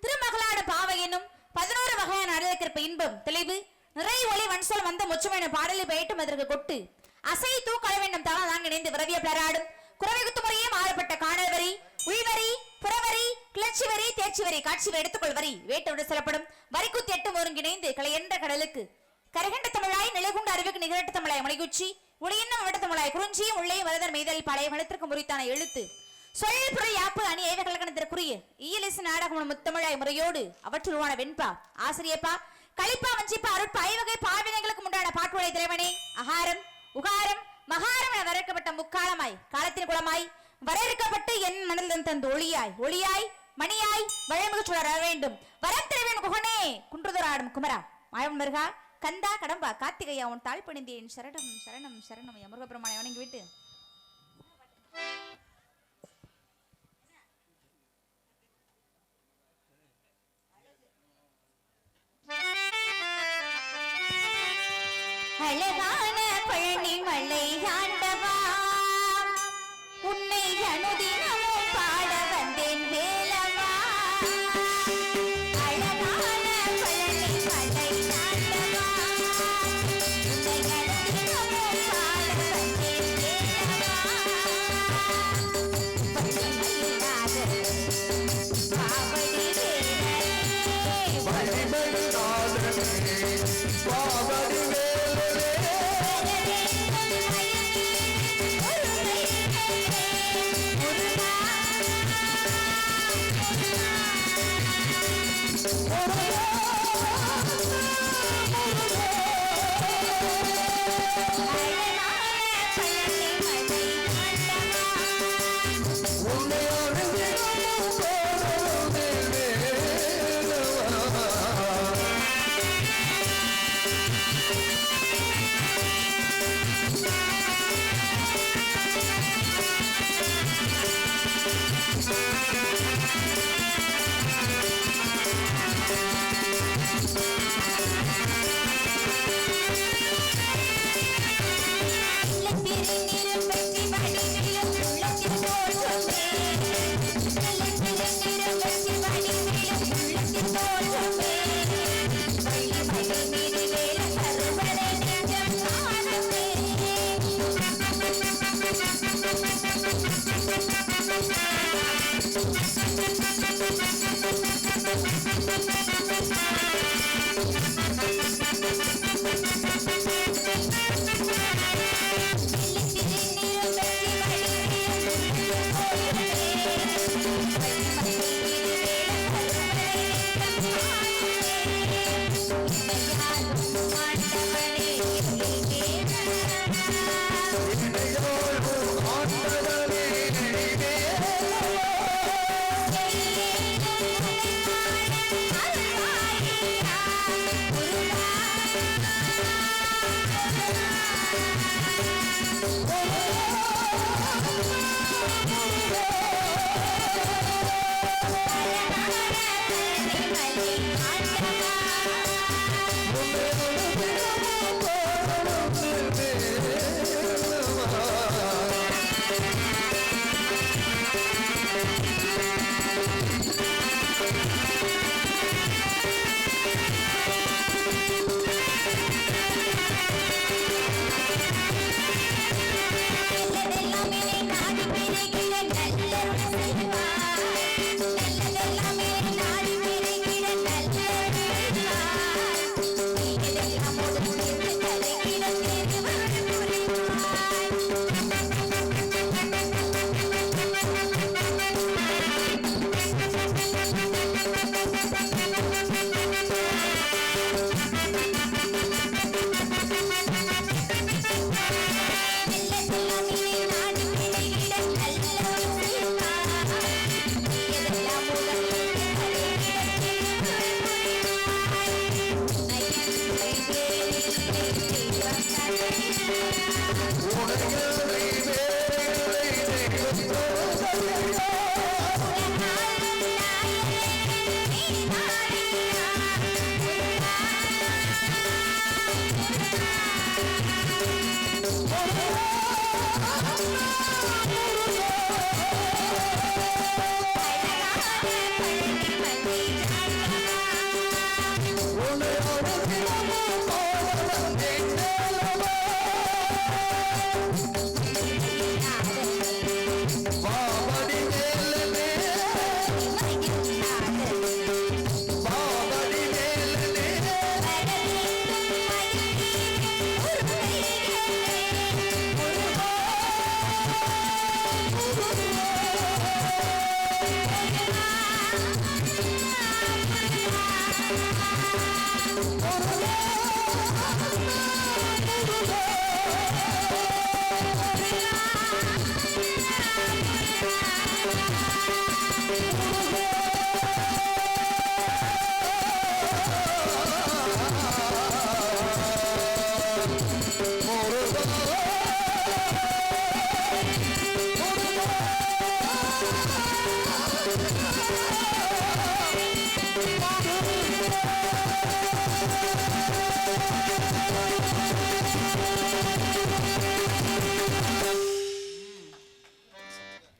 Speaker 6: திருமகளாடு பாவை என்னும் 11 வகையான அழகிற்க இன்பம் தெளிவு நிறை ஒளி வன்சொல் வந்த முச்சமென பாடலில் பெயட்டும் அதற்கு கொட்டு அசை தூக்கள வேண்டும் தவ தான் இணைந்து விரவிய பிளராடும் குறவை குத்து முறையே மாறுபட்ட காணல் வரி உள்வரி புறவரி கிளர்ச்சி வரி தேர்ச்சி வரி காட்சி எடுத்துக்கொள் வரி வேட்டோடு செல்லப்படும் வரிக்குத்தி எட்டும் ஒருங்கிணைந்து கலை என்ற கடலுக்கு கரைகண்ட தமிழாய் நிலைகுண்ட அறிவுக்கு நிகழட்ட தமிழாய் மலைக்குச்சி உடையின்னும் அவட தமிழாய் குறிஞ்சியும் உள்ளே வரதர் மெய்தல் பழைய வளத்திற்கு முறித்தான எழுத்து சொல் புற யாப்பு அணி ஏவகலக்கணத்திற்குரிய இயலிசு நாடகம் முத்தமிழாய் முறையோடு அவற்றுருவான வெண்பா ஆசிரியப்பா கலிப்பா வஞ்சிப்பா அருட்பா ஐவகை பாவினைகளுக்கு உண்டான பாட்டுடைய திரைவனே அகாரம் உகாரம் மகாரம் என வரைக்கப்பட்ட முக்காலமாய் காலத்தின் குளமாய் வரையறுக்கப்பட்டு என் மனதில் தந்து ஒளியாய் ஒளியாய் மணியாய் வழமிகு சுடர வேண்டும் வரத்திரைவன் குகனே குன்றுதராடும் குமரா மாயம் மருகா கந்தா கடம்பா கார்த்திகையா உன் தாழ் பணிந்தேன் சரணம் சரணம் சரணம் முருக பெருமானை வணங்கி விட்டு அழகான பழனி மலை ஆண்டவா உன்னை அனுதினமும் பாட வந்தேன் வேலவா அழகான பழனி மலை ஆண்டவா உன்னை அனுதினமும் பாட வந்தேன் வேலவா பழனிமலைநாத பாவடி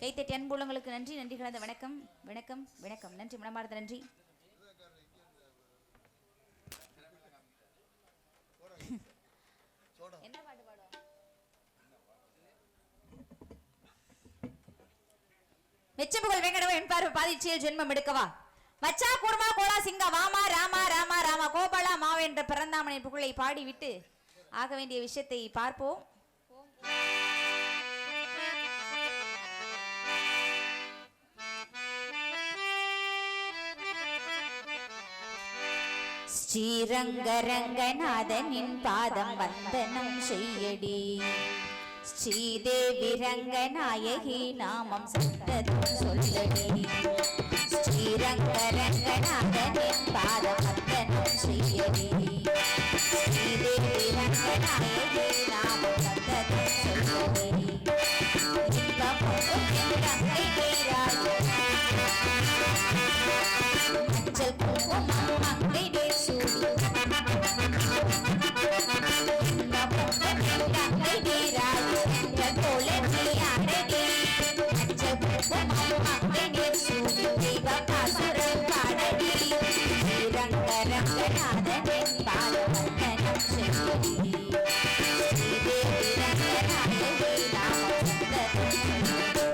Speaker 6: கைத்தட்டி அன்புள்ளங்களுக்கு நன்றி. நன்றி கலந்த வணக்கம் வணக்கம் வணக்கம். நன்றி, மனமார்ந்த நன்றி. என்ன பாட்டு பாடுவோம்? மெச்சம்புகள் வேங்கடவா என்பார் பாதிச்சியில் ஜென்மம் எடுக்கவா மச்சா குடுமா கோலா சிங்கா வாமா ராமா ராமா ராமா கோபாலா மாவென்ற பிறந்தாமனை புகழை பாடிவிட்டு ஆக வேண்டிய விஷயத்தை பார்ப்போம். ஸ்ரீரங்கரங்கநாதனின் பாதம் வந்தனம் செய்யடி, ஸ்ரீதேவி ரங்கநாயகி நாமம் சந்ததம் சொல்லடி. ஸ்ரீரங்கரங்கநாதனின் பாதம் வந்தனம் செய்யடி, ஸ்ரீதேவி ரங்கநாயகி நாமம் சந்ததம் சொல்லடி. இன்பம் கங்கை நீராய் மஞ்சள் குங்குமம் மங்கை நீர் சூடி, கங்கை நீராய் எங்கள் போல நீ அழகி. மஞ்சள் குங்குமம் மங்கை நீர் சூடி தெய்வகாசுரம் பாடடி. ஸ்ரீரங்கரங்கநாதனின் பாதவந்தனம் செய்யடி, ஸ்ரீதேவி ரங்கநாயகி நாமம் சந்ததம் சொல்லடி.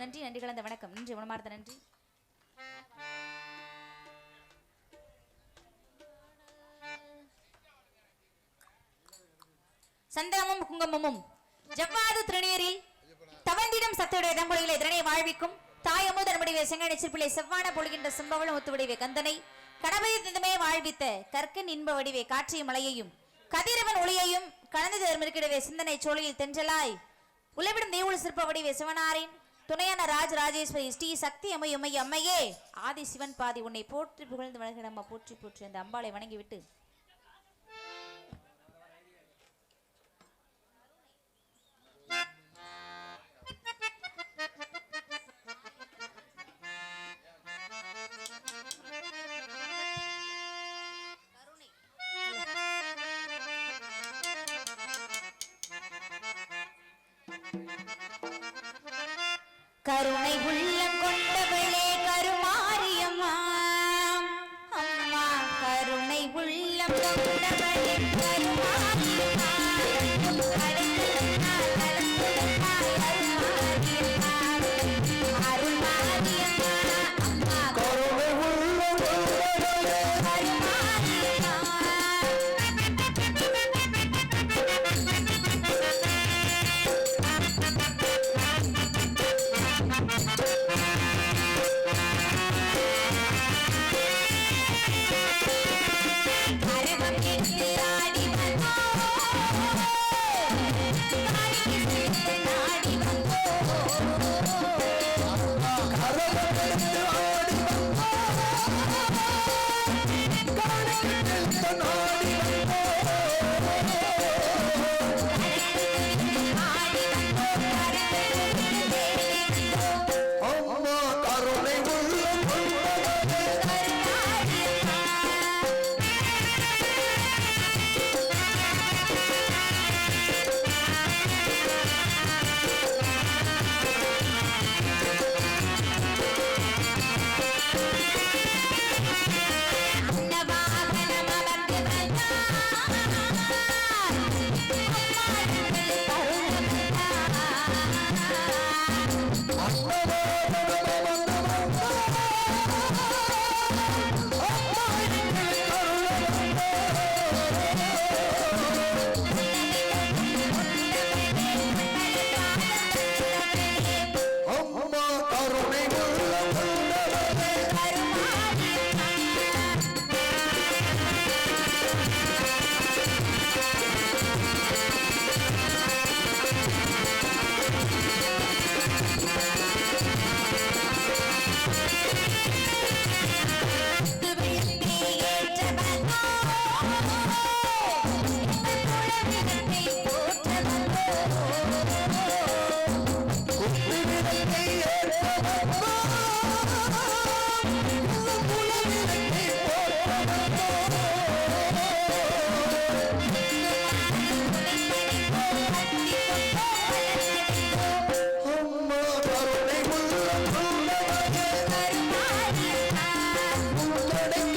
Speaker 6: நன்றி நன்றி கலந்த வணக்கம். நன்றி மனமார்ந்த நன்றி. சந்தனமும் குங்குமமும் ஜவ்வாது திருநீரில் தவந்திடம் சத்துடைய தம்பொழிகளை இதனை வாழ்விக்கும் தாயமுத நம்முடைய செங்கனை சிற்பிள்ளை செவ்வான பொழுகின்ற செம்பவளம் ஒத்துவடிவே கந்தனை கணபதி தந்தமே வாழ்வித்த கற்கன் இன்ப வடிவே காற்றிய மலையையும் கதிரவன் ஒளியையும் கலந்து தர்மிருக்கிடவே சிந்தனை சோழியில் தென்றலாய் உலவிடும் தேவுள் சிற்ப வடிவே சிவனாரின் துணையான ராஜராஜேஸ்வரி ஸ்ரீ சக்தி அம்மை அம்மையே ஆதி சிவன் பாதி உன்னை போற்றி புகழ்ந்து வணங்கிடம்மா போற்றி போற்றி அந்த அம்பாளை வணங்கிவிட்டு கருணை உள்ளம் கொண்டவளே கருமாரியம்மா அம்மா கருணை உள்ளம் கொண்டவளே கருமாரியம்மா அருள்மாரியம்மா அம்மா கருணை உள்ளம் கொண்டவளே கருமாரியம்மா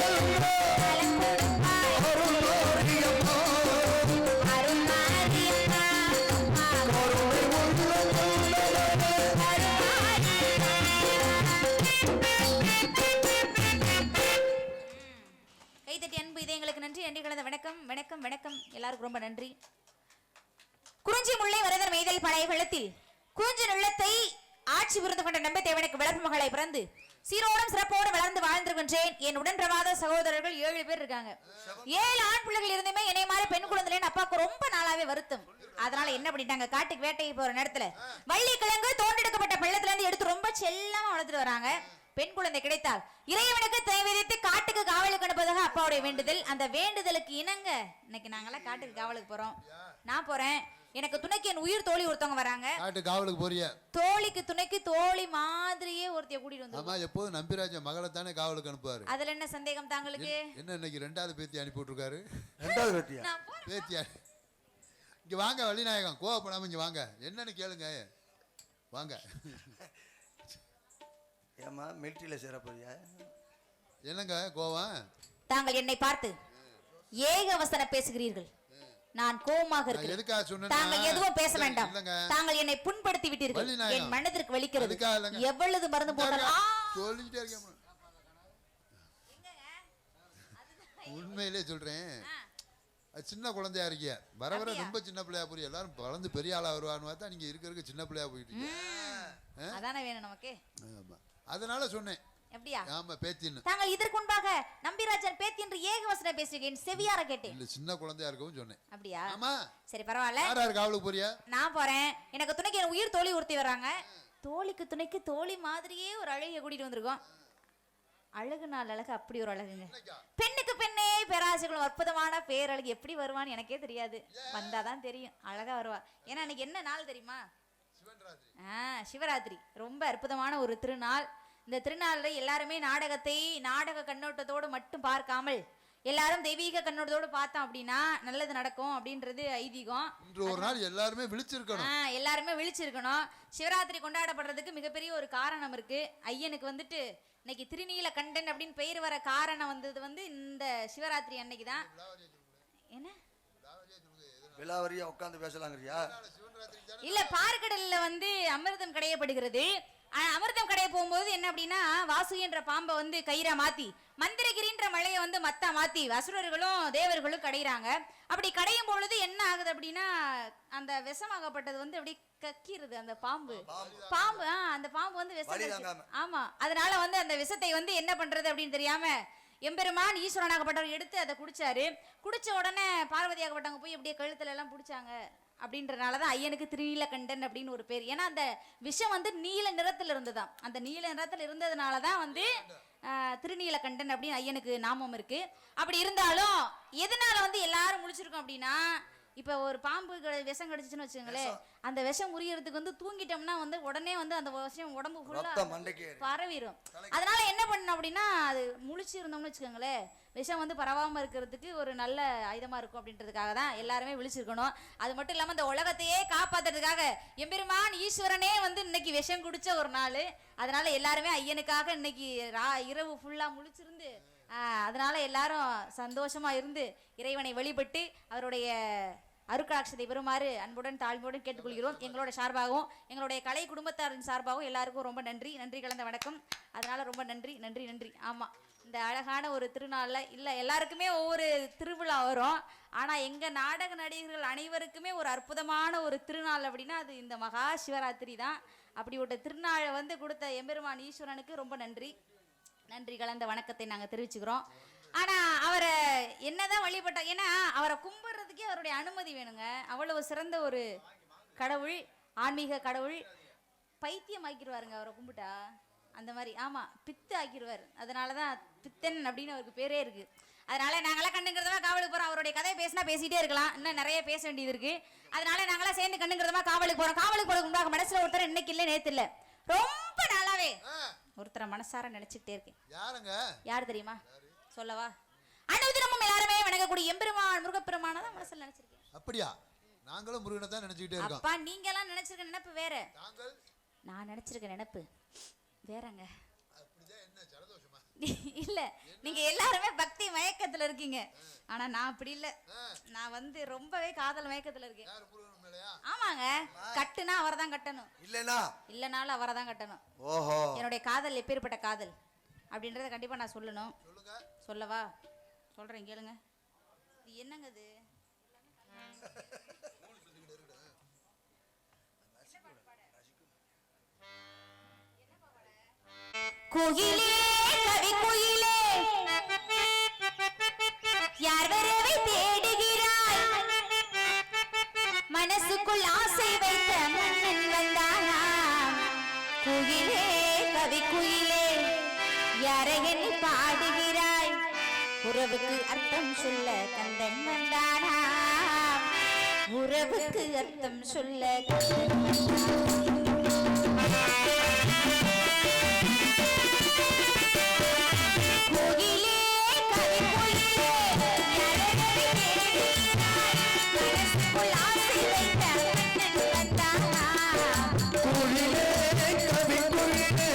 Speaker 6: நலம் கொடுப்பாய்
Speaker 2: அருள் மாரியம்மா
Speaker 6: அருள் மாரியம்மா
Speaker 2: கருணை உள்ளங்களே
Speaker 6: கைதட்டி அன்பு இதயங்களுக்கு நன்றி நன்றி கலந்த வணக்கம் வணக்கம் வணக்கம் எல்லாருக்கும் ரொம்ப நன்றி. குறிஞ்சி முல்லை வரதர் மெய்தல் பழைய வெள்ளத்தில் குறிஞ்சி உள்ளத்தை ஆட்சி புரிந்து கொண்ட நம்ப தேவனுக்கு வளர்ப்பு மகளை பிறந்து சீரோடும் சிறப்போடு வளர்ந்து வாழ்ந்திருக்கின்றேன். என் உடன் பிரவாத சகோதரர்கள் 7 பேர் இருக்காங்க. 7 ஆண் பிள்ளைகள் இருந்துமே என்னை மாதிரி பெண் குழந்தைன்னு அப்பாவுக்கு ரொம்ப நாளாவே வருத்தம். அதனால என்ன பண்ணிட்டாங்க, காட்டுக்கு வேட்டைக்கு போற நேரத்துல வள்ளி கிழங்கு தோண்டெடுக்கப்பட்ட பள்ளத்துல இருந்து எடுத்து ரொம்ப செல்லமா வளர்த்துட்டு வராங்க. பெண் குழந்தை கிடைத்தால் இறைவனுக்கு தேவைத்து காட்டுக்கு காவலுக்கு அனுப்பதாக அப்பாவுடைய வேண்டுதல். அந்த வேண்டுதலுக்கு இணங்க இன்னைக்கு நாங்கெல்லாம் காட்டுக்கு காவலுக்கு போறோம். நான் போறேன், எனக்கு துணைக்கு என் உயிர் தோழி ஒருத்தவங்க வராங்க.
Speaker 3: காட்டு காவலுக்கு போறியா?
Speaker 6: தோழிக்கு துணைக்கு தோழி மாதிரியே ஒருத்தைய கூட்டிட்டு வந்து.
Speaker 3: ஆமா, எப்போதும் நம்பிராஜ மகளை தானே காவலுக்கு அனுப்புவாரு.
Speaker 6: அதுல என்ன சந்தேகம் தாங்களுக்கு?
Speaker 3: என்ன இன்னைக்கு 2வது பேத்தி அனுப்பி விட்டுருக்காரு?
Speaker 1: 2வது பேத்தியா?
Speaker 3: பேத்தி இங்க வாங்க வள்ளிநாயகம், கோவப்படாம இங்க வாங்க, என்னன்னு கேளுங்க. வாங்க.
Speaker 2: ஏமா மிலிட்டரியில சேர போறியா?
Speaker 3: என்னங்க கோவம்?
Speaker 6: தாங்கள் என்னை பார்த்து ஏகவசன பேசுகிறீர்கள். நான் கோவமாக இருக்கிறேன்.
Speaker 3: எதுக்காக சொன்னேன்னா,
Speaker 6: தாங்கள் எதுவும் பேச வேண்டாம்.
Speaker 3: இல்லங்க.
Speaker 6: தாங்கள் என்னை புண்படுத்தி விட்டீர்கள். என் மனதிற்கு வலிக்கிறது.
Speaker 3: அதுக்காக இல்லங்க.
Speaker 6: எவ்வளவு மருந்து போட்டாலும்
Speaker 3: சொல்லிட்டே இருக்கேன். உண்மையிலே சொல்றேன், அது சின்ன குழந்தையா இருக்கிய, வர வர ரொம்ப சின்ன பிள்ளையா போய் எல்லாரும் வளர்ந்து பெரிய ஆளா வருவான்னு பார்த்தா நீங்க இருக்க சின்ன பிள்ளையா போயிட்டீங்க.
Speaker 6: அதானே வேணும் நமக்கு.
Speaker 3: ஆமா, அதனால சொன்னேன்.
Speaker 6: அப்படியா?
Speaker 3: ஆமா, பேத்தின்னு.
Speaker 6: தாங்கள் இதற்கு முன்பாக நம்பிராஜன் பேத்தி என்று ஏகவசன பேசுகிறேன், செவியார கேட்டேன்.
Speaker 3: இல்ல, சின்ன குழந்தையா இருக்கவும் சொன்னேன்.
Speaker 6: அப்படியா?
Speaker 3: ஆமா.
Speaker 6: சரி பரவாயில்ல.
Speaker 3: யார் யார் காவலுக்கு போறியா?
Speaker 6: நான் போறேன். எனக்கு துணைக்கு என் உயிர் தோழி ஒருத்தி வர்றாங்க. தோழிக்கு துணைக்கு தோழி மாதிரியே ஒரு அழகிய கூட்டிட்டு வந்திருக்கோம். அழகு நாள் அழகு அப்படி ஒரு அழகுங்க. பெண்ணுக்கு பெண்ணே பேராசைகளும் அற்புதமான பேரழகு எப்படி வருவான்னு எனக்கே தெரியாது. வந்தாதான் தெரியும், அழகா வருவா. ஏன்னா அன்னைக்கு என்ன நாள் தெரியுமா? சிவராத்திரி. ரொம்ப அற்புதமான ஒரு திருநாள். இந்த திருநாள்ல எல்லாருமே நாடகத்தை நாடக கண்ணோட்டத்தோடு மட்டும் பார்க்காமல் எல்லாரும் தெய்வீக கண்ணோட்டத்தோடு பார்த்தோம் அப்படின்னா நல்லது நடக்கும் அப்படின்றது ஐதீகம்.
Speaker 3: இன்று ஒரு நாள் எல்லாருமே விழிச்சிருக்கணும்.
Speaker 6: எல்லாருமே விழிச்சிருக்கணும். சிவராத்திரி கொண்டாடப்படுறதுக்கு மிகப்பெரிய ஒரு காரணம் இருக்கு. ஐயனுக்கு வந்துட்டு இன்னைக்கு திருநீல கண்டன் அப்படின்னு பெயர் வர காரணம் வந்தது இந்த சிவராத்திரி அன்னைக்கு தான். என்ன
Speaker 2: விலாவரியா உட்கார்ந்து பேசலாங்கறியா?
Speaker 6: இல்ல, பார்க்கடல்ல அமிர்தம் கடையப்படுகிறது. அமிர்தம் கடைய போகும்போது என்ன அப்படின்னா, வாசு என்ற பாம்பை கயிறா மாத்தி மந்திரகிரின்ற மலையை மத்தா மாத்தி அசுரர்களும் தேவர்களும் கடையிறாங்க. அப்படி கடையும் பொழுது என்ன ஆகுது அப்படின்னா, அந்த விஷமாகப்பட்டது அப்படி கக்கிருது அந்த பாம்பு. அந்த பாம்பு விஷம். ஆமா, அதனால அந்த விஷத்தை என்ன பண்றது அப்படின்னு தெரியாம எம்பெருமான் ஈஸ்வரனாகப்பட்டவர் எடுத்து அதை குடிச்சாரு. குடிச்ச உடனே பார்வதியாகப்பட்டவங்க போய் அப்படியே கழுத்துல எல்லாம் பிடிச்சாங்க. அப்படின்றனாலதான் ஐயனுக்கு திருநீலகண்டன் அப்படின்னு ஒரு பேர். ஏன்னா அந்த விஷம் நீல நிறத்துல இருந்துதான். அந்த நீல நிறத்துல இருந்ததுனாலதான் திருநீலகண்டன் அப்படின்னு ஐயனுக்கு நாமம் இருக்கு. அப்படி இருந்தாலும் எதனால எல்லாரும் முடிச்சிருக்கோம் அப்படின்னா, இப்ப ஒரு பாம்பு விஷம் கடிச்சுன்னு வச்சுங்களேன், அந்த விஷம் முறியறதுக்கு தூங்கிட்டோம்னா உடனே அந்த விஷம் உடம்பு ஃபுல்லா பரவிடும். அதனால என்ன பண்ணணும் அப்படின்னா, அது முழிச்சு இருந்தோம்னு வச்சுக்கோங்களேன், விஷம் பரவாம இருக்கிறதுக்கு ஒரு நல்ல ஆயுதமா இருக்கும். அப்படின்றதுக்காக தான் எல்லாருமே விழிச்சிருக்கணும். அது மட்டும் இல்லாம இந்த உலகத்தையே காப்பாத்துறதுக்காக எம்பெருமான் ஈஸ்வரனே இன்னைக்கு விஷம் குடிச்ச ஒரு நாள். அதனால எல்லாருமே ஐயனுக்காக இன்னைக்கு இரவு ஃபுல்லா முழிச்சிருந்து அதனால எல்லாரும் சந்தோஷமா இருந்து இறைவனை வழிபட்டு அவருடைய அருட்கடாட்சத்தை பெறுமாறு அன்புடன் தாழ்மையுடன் கேட்டுக்கொள்கிறோம். எங்களோட சார்பாகவும் எங்களுடைய கலை குடும்பத்தாரின் சார்பாகவும் எல்லாருக்கும் ரொம்ப நன்றி. நன்றி கலந்த வணக்கம். அதனால ரொம்ப நன்றி நன்றி நன்றி. ஆமா, இந்த அழகான ஒரு திருநாள்ல இல்ல எல்லாருக்குமே ஒவ்வொரு திருவிழா வரும். ஆனா எங்க நாடக நடிகர்கள் அனைவருக்குமே ஒரு அற்புதமான ஒரு திருநாள் அப்படின்னா அது இந்த மகா சிவராத்திரி தான். அப்படி ஒரு திருநாளை கொடுத்த எம்பெருமான் ஈஸ்வரனுக்கு ரொம்ப நன்றி. நன்றி கலந்த வணக்கத்தை நாங்க தெரிவிச்சுக்கிறோம். ஆனா அவரை என்னதான் வழிபட்ட, ஏன்னா அவரை கும்பிடுறதுக்கே அவருடைய அனுமதி வேணுங்க. அவ்வளவு சிறந்த ஒரு கடவுள், ஆன்மீக கடவுள். பைத்தியம் ஆக்கிடுவாருங்க அவரை கும்பிட்டா, அந்த மாதிரி. ஆமா, பித்து ஆக்கிடுவார். அதனாலதான் பித்தன் அப்படின்னு அவருக்கு பேரே இருக்கு. அதனால நாங்களாம் கண்ணுங்கிறதமா காவலுக்கு போறோம். அவருடைய கதையை பேசினா பேசிட்டே இருக்கலாம், இன்னும் நிறைய பேச வேண்டியது இருக்கு. அதனால நாங்களாம் சேர்ந்து கண்ணுங்கிறதமா காவலுக்கு போறோம். காவலுக்கு போறதுக்கு முன்னாடி மனசுல ஒருத்தர் இன்னைக்கு இல்லை நேத்து இல்லை, ரொம்ப நாளாவே ஒருத்தரை மனசார நினைச்சுக்கிட்டே இருக்கேன்.
Speaker 3: யாருங்க?
Speaker 6: யார் தெரியுமா? சொல்லவா? அனுதினமும் எல்லாருமே வணங்கக்கூடிய எம்பெருமான் முருகப்பெருமானை தான் மனசுல நினைச்சிருக்கேன்.
Speaker 3: அப்படியா? நாங்களும் முருகனை தான் நினைச்சுக்கிட்டே இருக்கோம்.
Speaker 6: அப்பா, நீங்க எல்லாம் நினைச்சிருக்க நினைப்பு வேற,
Speaker 3: நாங்கள்
Speaker 6: நான் நினைச்சிருக்க நினைப்பு வேறங்க.
Speaker 3: அப்படிதான். என்ன ஜலதோஷமா?
Speaker 6: இல்ல இல்ல நீங்க எல்லாருமே பக்தி மயக்கத்துல இருக்கீங்க. ஆனா நான் அப்படி இல்ல. நான் வந்து ரொம்பவே காதல் மயக்கத்துல இருக்கேன்.
Speaker 3: யார் முருகன் மேலயா?
Speaker 6: ஆமாங்க. கட்டுனா அவர்தான் கட்டணும். இல்லனாலும் அவர்தான் கட்டணும்.
Speaker 2: ஓஹோ.
Speaker 6: என்னுடைய காதல் எப்பேற்பட்ட காதல் அப்படின்றத கண்டிப்பா நான் சொல்லணும்.
Speaker 3: சொல்லுங்க.
Speaker 6: சொல்லவா? சொல்றேன் கேளுங்க. இது என்னங்க இது? குயிலே கவி குயிலே யார் வரவை தேடுகிறாய், மனசுக்குள் ஆசை வைத்த மன்னன் வந்தானா. குயிலே கவி குயிலே யாரை எண்ணி பாடுகிறாய், உறவுக்கு அர்த்தம் சொல்ல கந்தன் வந்தானா. உறவுக்கு அர்த்தம் சொல்ல கந்தன் வந்தானா. கோயிலே கவி கோயிலே யாரவை தேடுகிறாய், மனசுக்குள் ஆசை வைத்த மன்னன் வந்தானா.
Speaker 2: குயிலே கவி குயிலே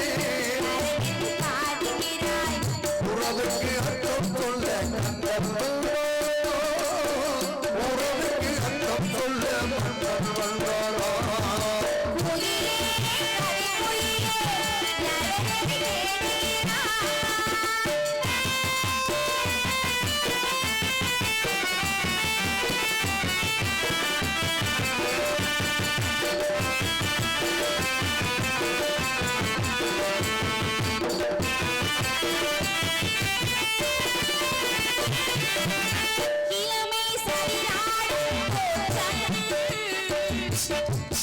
Speaker 6: யாரை எண்ணி பாடுகிறாய்,
Speaker 2: உறவுக்கு அர்த்தம் சொல்ல கந்தன் வந்தானா. உறவுக்கு அர்த்தம் சொல்ல மன்னன் வந்தானா.
Speaker 6: கோயிலே கவி கோயிலே யாரவை தேடுகிறாய். இளமை சரிநாடும் போற்றம்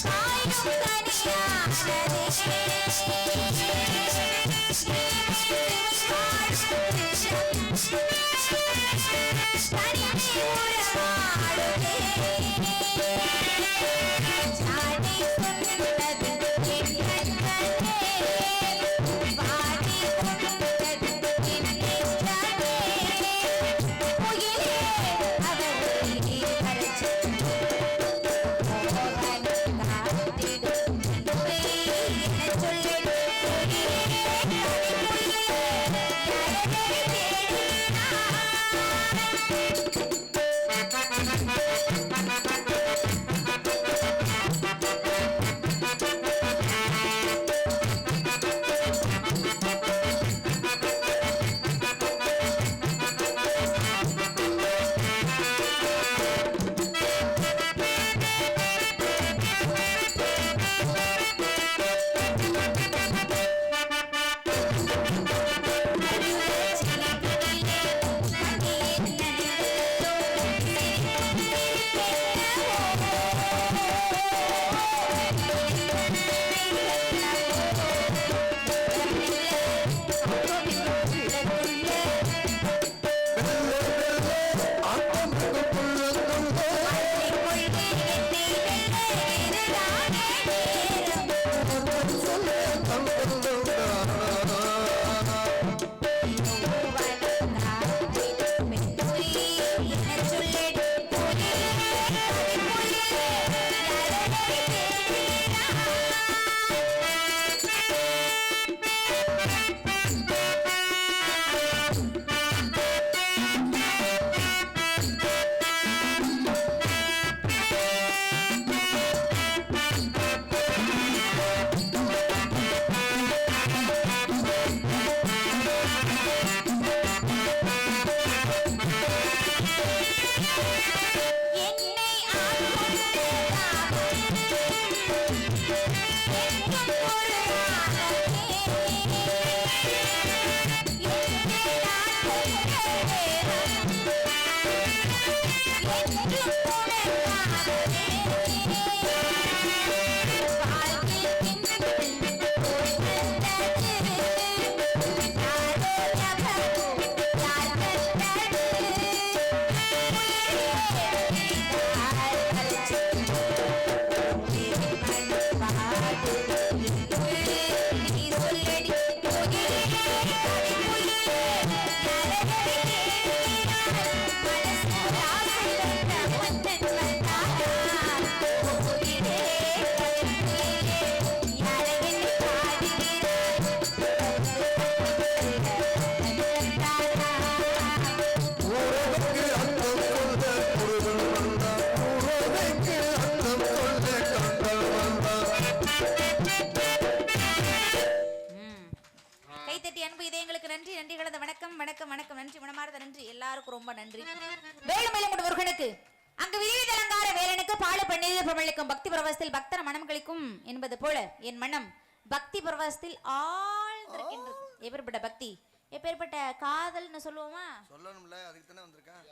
Speaker 6: காயும் நன்றி நன்றி கலந்த வணக்கம் வணக்கம் வணக்கம் நன்றி மனமார்ந்த நன்றி எல்லாருக்கும் ரொம்ப நன்றி. வேலுமலை முருகனுக்கு அங்கு விரிவித அலங்கார வேலனுக்கு பால பன்னீர் பிரமளிக்கும் பக்தி பரவசத்தில் பக்தர மனம் கழிக்கும் என்பது போல என் மனம் பக்தி பரவசத்தில் ஆழ்ந்திருக்கின்றது. எப்பேற்பட்ட பக்தி, எப்பேற்பட்ட காதல்னு சொல்லுவோமா?
Speaker 2: சொல்லணும்ல, அதுக்கு தானே வந்திருக்கேன்.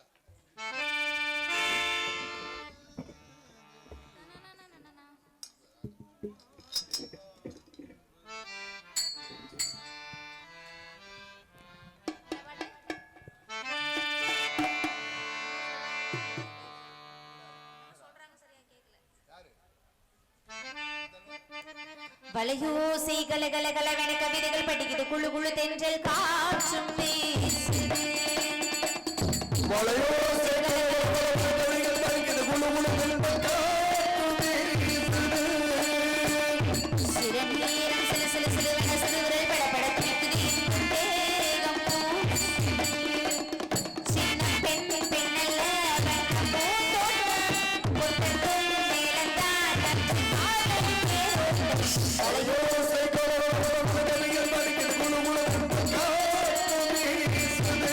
Speaker 6: வளையோசை கலகலகலவென கவிதைகள் படிக்குது, குழு குழு தென்றல் காற்றும் வீசுது.
Speaker 2: வளையோசை கலகலகலவென படிக்குது, குழு குழு தென்றல் காற்றும் வீசுது.
Speaker 6: சிறநீரம் சிலு சிலு சிலுவென சிறுவிரல் படபட துடிக்குது, இன்னும் தேகம் பூசுது. சின்ன பெண் பெண்ணல்ல வண்ணம் பூந்தோட்டம், பொட்டட்டும் மேலந்தான் நன்றி காதல் பேரோட்டம்.
Speaker 2: வளையோசை கலகலகலவென படிக்குது, குழு குழு தென்றல் காற்றும் வீசுது.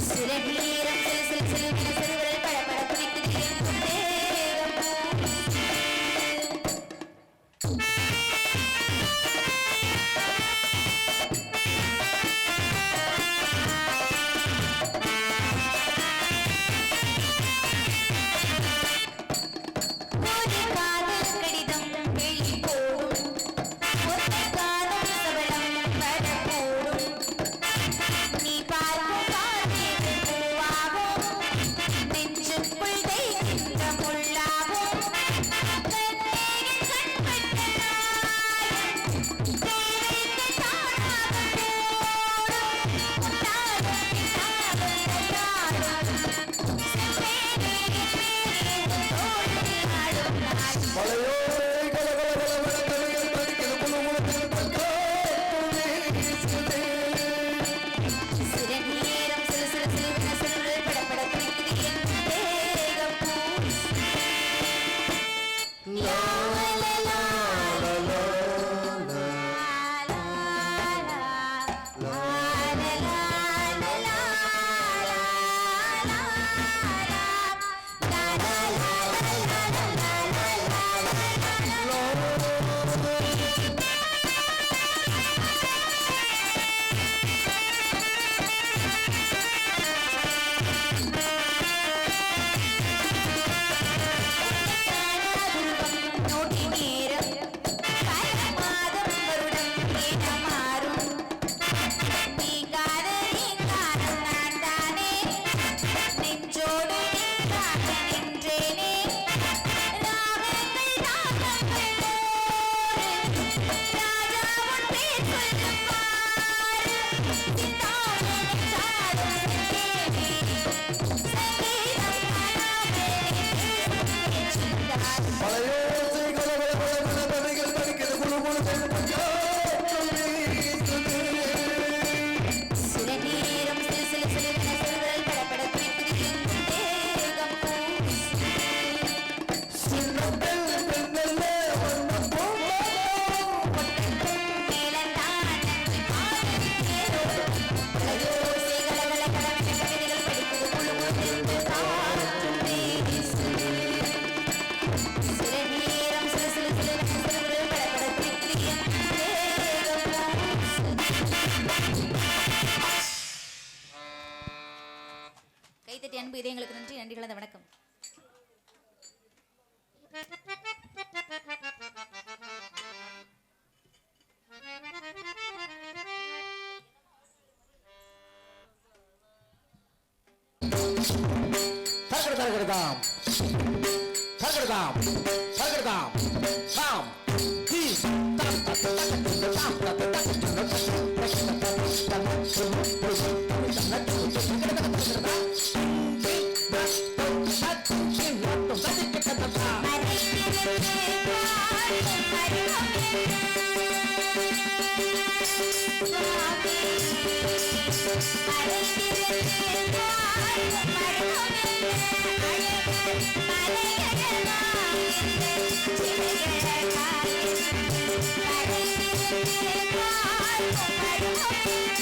Speaker 6: சிறநீரம் சிலு சிலு சிலுவென சிறுவிரல் படபட துடிக்குது, இன்னும் தேகம் பூசுது. ஒரு காதல் கடிதம் வெளி போடும், ஒத்த காதல் சபலம் வரக்கூடும். நீ பார்க்கும் பார்வைகள் பூவாகும், நெஞ்சுக்குள் தைக்கின்ற முள்ளாகும். கண்ணீரில் கண்பட்ட நாயம், தேவைக்கு தானாக போடும். உன்னாலும் பின்னாலும் கையாடும், செம்மேனியின் மேலே தோளில் ஆடும் நாள்.
Speaker 2: வளையோசை கலகலகலவென கவிதைகள் படிக்குது, குழு குழு தென்றல் காற்றும் வீசுது.
Speaker 6: சிறநீரம் சிலு சிலு சிலுவென சிறுவிரல் படபட துடிக்குது, இன்னும் தேகம் பூசுது. லா லா லா லா லா லா லா லா லா லா நோடி நேரம் பல மாதம் வருடம் என மாறும். நீங்காத நீங்காரம் நான் தானே, நெஞ்சோடு நீங்காக நின்றேனே. ராகங்கள் ராகங்கள் நூறு, ராஜா உன் பேர் சொல்லும் பாரு. சிந்தாமணி சாடும் செந்தேனே, சங்கீதம் காணாமலே பேசும் சிந்தார்.
Speaker 2: வளையோசை கலகலகலவென கவிதைகள் படிக்குது, குழு குழு தென்றல் காற்றும் வீசுது.
Speaker 6: சிறநீரம் சிலு சிலு சிலுவென சிறுவிரல் படபட துடிக்குது, இன்னும் தேகம் பூசுது.
Speaker 2: சின்ன பெண் பெண்ணல்ல வண்ணம் பூந்தோட்டம்,
Speaker 6: பொட்டட்டும் மேலந்தான் நன்றி காதல் பேரோட்டம். வளையோசை கலகலகலவென கவிதைகள் படிக்குது, குழு குழு தென்றல் காற்றும் வீசுது. சிறநீரம் சிலு சிலு சிலுவென சிறுவிரல் படபட துடிக்குது, இன்னும் தேகம் பூசுது. கைத்தட்டி அன்பு இதயங்களுக்கு நன்றி நன்றி கலந்த வணக்கம்.
Speaker 1: தரகடதாம் தரகடதாம் தரகடதாம் தாம் தி தம் தம்
Speaker 6: Thank you.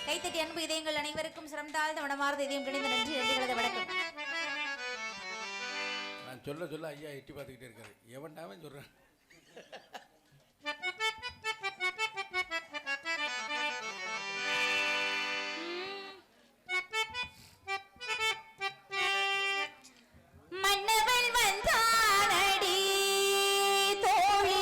Speaker 6: கைத்தட்டி அன்பு இதயங்கள் அனைவருக்கும் சிரம் தாழ்ந்த மனமார்ந்த இதயம் கிடைந்த நன்றி நன்றிகளது வணக்கம்.
Speaker 4: நான் சொல்ல சொல்ல ஐயா எட்டி பார்த்துக்கிட்டே இருக்காரு. எவன்டாவே சொல்றேன்.
Speaker 6: மன்னவன் வந்தானடி தோழி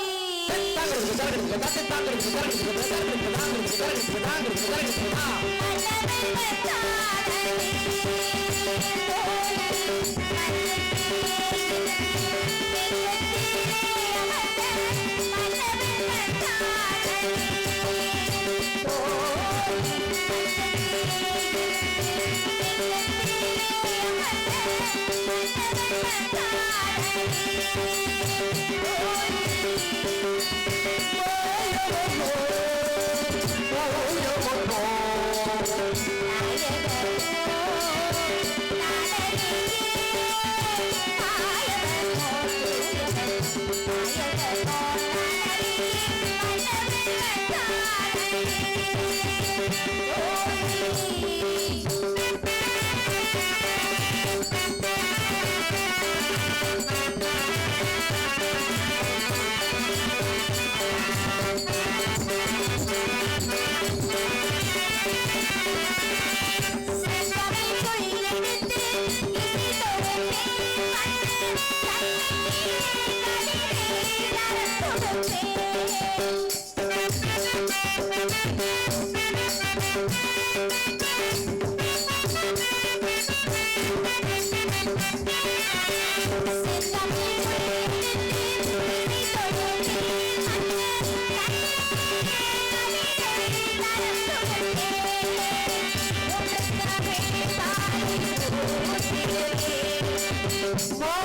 Speaker 6: ஓ